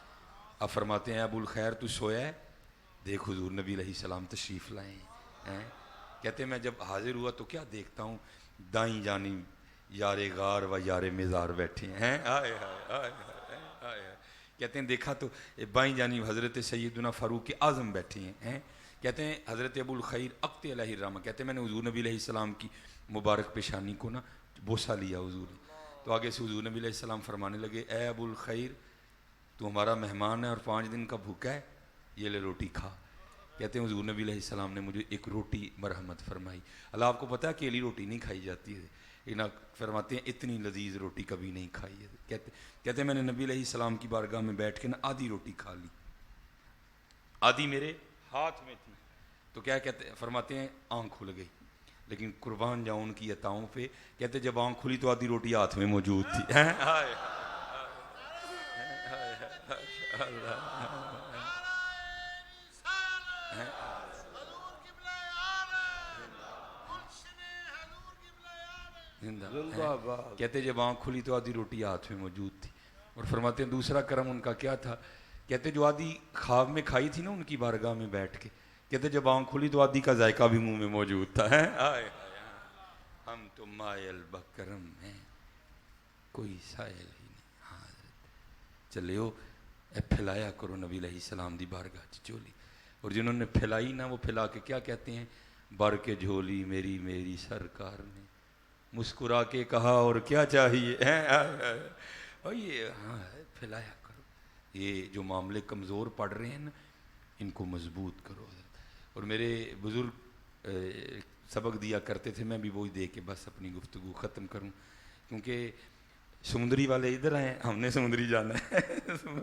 آپ فرماتے ہیں ابو الخیر تو سویا ہے, دیکھ حضور نبی علیہ السلام تشریف لائے ہیں. کہتے ہیں میں جب حاضر ہوا تو کیا دیکھتا ہوں, دائیں جانب یار غار و یار مزار بیٹھے ہیں. آئے آئے آئے. کہتے ہیں دیکھا تو بائیں جانب حضرت سیدنا فاروق اعظم بیٹھے ہیں. کہتے ہیں حضرت ابو الخیر اقت علیہ الرحمہ, کہتے ہیں میں نے حضور نبی علیہ السلام کی مبارک پیشانی کو نا بوسہ لیا حضور نے. تو آگے سے حضور نبی علیہ السلام فرمانے لگے اے ابو الخیر تو ہمارا مہمان ہے اور 5 دن کا بھوکا ہے, یہ لے روٹی کھا. کہتے ہیں حضور نبی علیہ السلام نے مجھے ایک روٹی مرحمت فرمائی. اللہ آپ کو پتہ ہے اکیلی روٹی نہیں کھائی جاتی ہے, فرماتے ہیں اتنی لذیذ روٹی کبھی نہیں کھائی ہے. کہتے ہیں میں نے نبی علیہ السلام کی بارگاہ میں بیٹھ کے نا آدھی روٹی کھا لی, آدھی میرے ہاتھ میں تھی. تو کیا کہتے ہیں فرماتے ہیں آنکھ کھل گئی, لیکن قربان جاؤں ان کی عطاؤں پہ. کہتے جب آنکھ کھلی تو آدھی روٹی ہاتھ میں موجود تھی. زندہ باد. کہتے جب آنکھ کھلی تو آدھی روٹی ہاتھ میں موجود تھی. اور فرماتے ہیں دوسرا کرم ان کا کیا تھا, کہتے جو آدھی خواب میں کھائی تھی نا ان کی بارگاہ میں بیٹھ کے, کہتے جب آنکھ کھلی تو آدھی کا ذائقہ بھی منہ میں موجود تھا. ہم تو مائل بکرم ہیں, کوئی سائل ہی نہیں. چلے پھیلایا کرو نبی علیہ السلام دی بارگاہ چولی. اور جنہوں نے پھیلائی نا وہ پھیلا کے کیا کہتے ہیں, بھر کے جھولی میری میری سرکار نے مسکرا کے کہا اور کیا چاہیے. اور یہ پھیلایا کرو. یہ جو معاملے کمزور پڑ رہے ہیں نا ان کو مضبوط کرو. اور میرے بزرگ سبق دیا کرتے تھے, میں بھی وہی دے کے بس اپنی گفتگو ختم کروں, کیونکہ سمندری والے ادھر ہیں, ہم نے سمندری جانا ہے.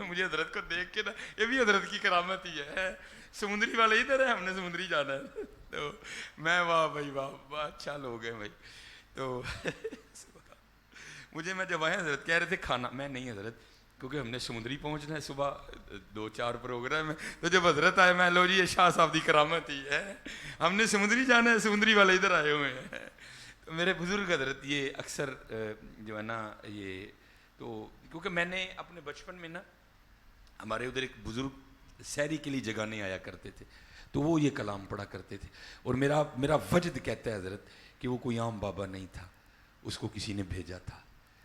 مجھے حضرت کو دیکھ کے نا یہ بھی حضرت کی کرامت ہی ہے, سمندری والے ادھر ہیں ہم نے سمندری جانا ہے. تو میں واہ بھائی واہ اچھا لوگ ہیں بھائی. تو مجھے میں جب آئے حضرت کہہ رہے تھے کھانا, میں نہیں حضرت کیونکہ ہم نے سمندری پہنچنا ہے, صبح 2-4 پروگرام ہے. تو جب حضرت آئے میں لو جی یہ شاہ صاحب دی کرامت ہی ہے, ہم نے سمندری جانا ہے, سمندری والے ادھر آئے ہوئے ہیں. تو میرے بزرگ حضرت یہ اکثر جو ہے نا یہ تو کیونکہ میں نے اپنے بچپن میں نا ہمارے ادھر ایک بزرگ سیری کے لیے جگانے آیا کرتے تھے, تو وہ یہ کلام پڑھا کرتے تھے. اور میرا وجد کہتا ہے حضرت کہ وہ کوئی عام بابا نہیں تھا, اس کو کسی نے بھیجا تھا,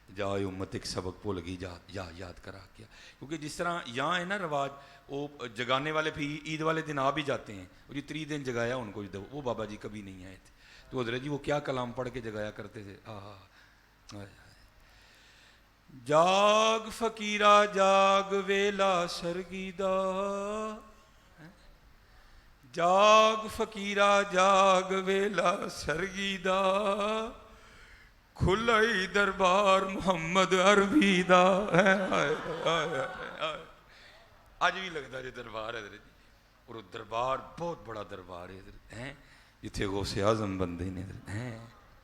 جائے امت ایک سبق بھول گئی یاد کرا کیا. کیونکہ جس طرح یہاں ہے نا رواج, وہ جگانے والے پھر عید والے دن آ بھی جاتے ہیں, اور یہ 3 دن جگایا ان کو, وہ بابا جی کبھی نہیں آئے تھے. تو حضرت جی وہ کیا کلام پڑھ کے جگایا کرتے تھے, جاگ فقیرا جاگ ویلا سرگیدا, جاگ فقیرا جاگ ویلا سرگیدا, کھلائی دربار محمد عربی دا. آج بھی لگتا ہے دربار ہے حضرت جی, اور وہ دربار بہت بڑا دربار ہے حضرت ہیں, جتھے غوث اعظم بندے نے حضرت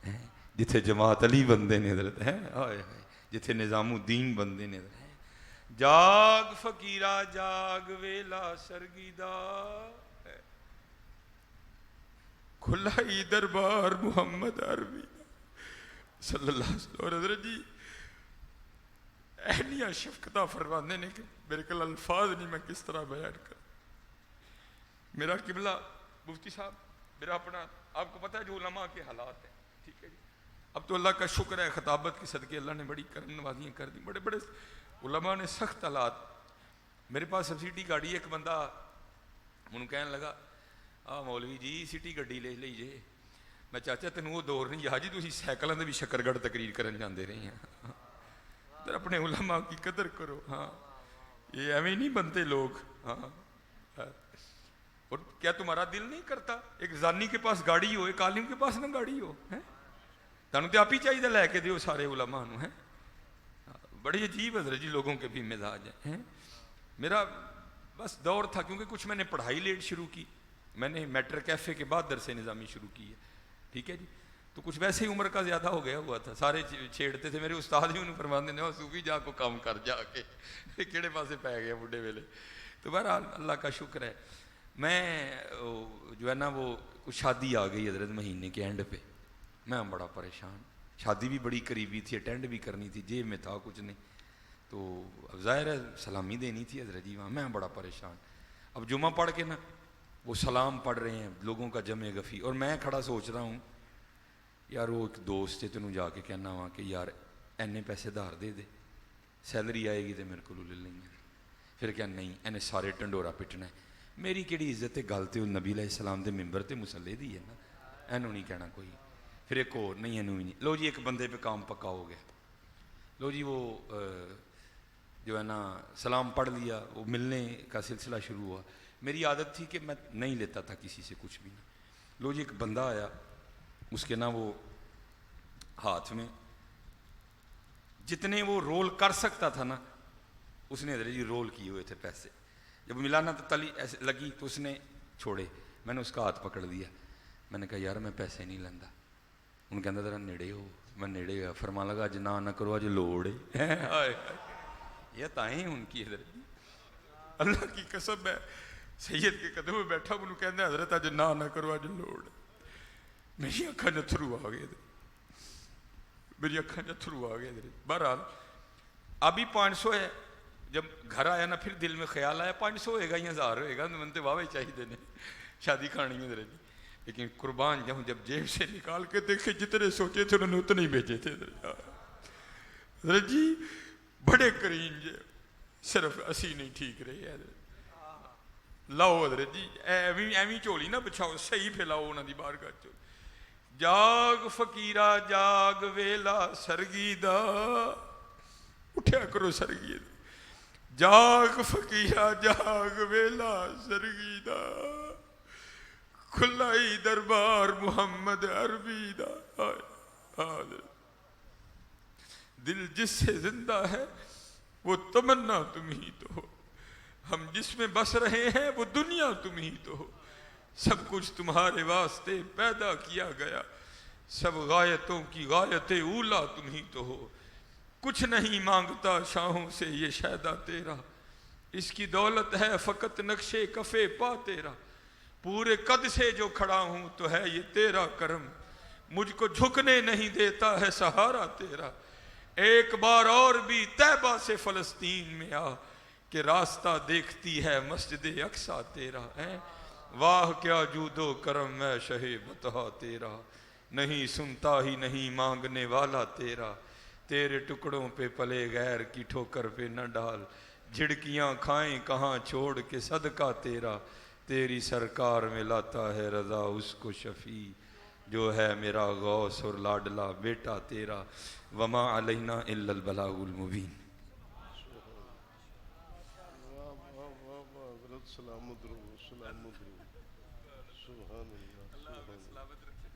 ہیں, جتھے جماعت علی بندے نے حضرت ہیں, جتھے نظام الدین بندے نے حضرت ہیں. جاگ فقیرا جاگ ویلا سرگیدا, کھلائی دربار محمد عربی صلی اللہ علیہ وسلم. اور حضرت جی اہلیہ شفقتہ فرمانے نے کہ میرے کل الفاظ نہیں میں کس طرح بیان کر. میرا قبلہ مفتی صاحب میرا اپنا, آپ کو پتہ ہے جو علماء کے حالات ہیں, ٹھیک ہے جی. اب تو اللہ کا شکر ہے خطابت کے صدقے اللہ نے بڑی کرم نوازیاں کر دی, بڑے بڑے علماء نے سخت حالات. میرے پاس سبسڈی گاڑی, ایک بندہ مجھے کہنے لگا مولوی جی سٹی گڈی لے لیجیے. میں چاچا تینوں وہ دور نہیں یہاں جی تھی سائیکلوں سے بھی شکرگڑھ تقریر کرن جاندے رہے ہیں. اپنے علماء کی قدر کرو. ہاں یہ ایویں نہیں بنتے لوگ. ہاں اور کیا تمہارا دل نہیں کرتا ایک زانی کے پاس گاڑی ہو, ایک عالم کے پاس نہ گاڑی ہو, تمہیں تو آپ ہی چاہیے لے کے دیو سارے علماء نو. ہیں بڑی عجیب حضرت جی لوگوں کے بھی مزاج ہیں. میرا بس دور تھا کیونکہ کچھ میں نے پڑھائی لیٹ شروع کی, میں نے میٹر کیفے کے بعد درس نظامی شروع کی ہے, ٹھیک ہے جی. تو کچھ ویسے ہی عمر کا زیادہ ہو گیا ہوا تھا, سارے چھیڑتے تھے. میرے استاد بھی انہوں فرماتے ہیں صوفی جا کو کام کر جا کے کہڑے پاسے پی گیا بڈھے ویلے. تو بہرحال اللہ کا شکر ہے. میں جو ہے نا وہ کچھ شادی آ گئی حضرت مہینے کے اینڈ پہ, میں بڑا پریشان. شادی بھی بڑی قریبی تھی, اٹینڈ بھی کرنی تھی, جیب میں تھا کچھ نہیں. تو اب ظاہر ہے سلامی دینی تھی حضرت جی وہاں. میں بڑا پریشان. اب جمعہ پڑھ کے نا وہ سلام پڑھ رہے ہیں, لوگوں کا جمع گفی, اور میں کھڑا سوچ رہا ہوں یار وہ ایک دوست ہے تینوں جا کے کہنا وہاں کہ یار اینے پیسے دھار دے دے, سیلری آئے گی تو میرے کو لے لیں گے. پھر کیا نہیں اینے سارے ٹنڈورا پٹنا ہے. میری کہڑی عزت ہے, گل تو نبی علیہ السلام دے ممبر تے مسلے دی ہے نا, اینوں نہیں کہنا کوئی. پھر ایک اور نہیں, اینوں ہی نہیں. لو جی ایک بندے پہ کام پکا ہو گیا. لو جی وہ جو ہے نا سلام پڑھ لیا, وہ ملنے کا سلسلہ شروع ہوا. میری عادت تھی کہ میں نہیں لیتا تھا کسی سے کچھ بھی نہیں. لو جی ایک بندہ آیا, اس کے نا وہ ہاتھ میں جتنے وہ رول کر سکتا تھا نا اس نے حضرت جی رول کیے ہوئے تھے پیسے. جب ملانا تو تلی ایسے لگی تو اس نے چھوڑے. میں نے اس کا ہاتھ پکڑ لیا. میں نے کہا یار میں پیسے نہیں لینا. ان کہنا ذرا نیڑے ہو. میں نیڑے گیا. فرما لگا اج نہ کرو, اج لوڑ ہے. یہ تائیں ان کی حضرت جی اللہ کی قسم ہے سید کے قدم میں بیٹھا انہوں کہنا حضرت اج نہ کرو, اج لوڑ. میری اکھاں نتھرو آ گئے, میری اکھاں نتھرو آ گئے. بہرحال ابھی 500 ہے. جب گھر آیا نا پھر دل میں خیال آیا 500 ہوئے گا یا 1000 ہوئے گا, من تو واہ چاہیے نے شادی کھانی ہے حضرت جی. لیکن قربان جاؤں جب جیب سے نکال کے دیکھے جتنے سوچے تھے انہوں نے اتنے ہی بھیجے تھے. حضرت جی بڑے کریم جے, صرف اسی نہیں ٹھیک رہے. لاؤ حضرت جی ایویں جھولی نہ بچھاؤ, صحیح پھیلاؤ انہوں دی بارگاہ چ. جاگ فقیرا جاگ ویلا سرگی دا, اٹھیا کرو سرگی دا. جاگ فقیرا جاگ ویلا سرگی دا, کھلائی دربار محمد عربی دا. دل جس سے زندہ ہے وہ تمنا تم ہی تو ہو, ہم جس میں بس رہے ہیں وہ دنیا تم ہی تو ہو. سب کچھ تمہارے واسطے پیدا کیا گیا, سب غایتوں کی غایت اولا تم ہی تو ہو. کچھ نہیں مانگتا شاہوں سے یہ شیدا تیرا, اس کی دولت ہے فقط نقشے کفے پا تیرا. پورے قد سے جو کھڑا ہوں تو ہے یہ تیرا کرم, مجھ کو جھکنے نہیں دیتا ہے سہارا تیرا. ایک بار اور بھی طیبہ سے فلسطین میں آ, کہ راستہ دیکھتی ہے مسجد اقصیٰ تیرا. واہ کیا جود و کرم ہے شہ بطحا تیرا, نہیں سنتا ہی نہیں مانگنے والا تیرا. تیرے ٹکڑوں پہ پلے غیر کی ٹھوکر پہ نہ ڈال, جھڑکیاں کھائیں کہاں چھوڑ کے صدقہ تیرا. تیری سرکار میں لاتا ہے رضا اس کو شفیع, جو ہے میرا غوث اور لاڈلا بیٹا تیرا. وما علینا الا البلاغ المبین. سلامت رہو, سلامت رہو. سبحان اللہ, سبحان اللہ.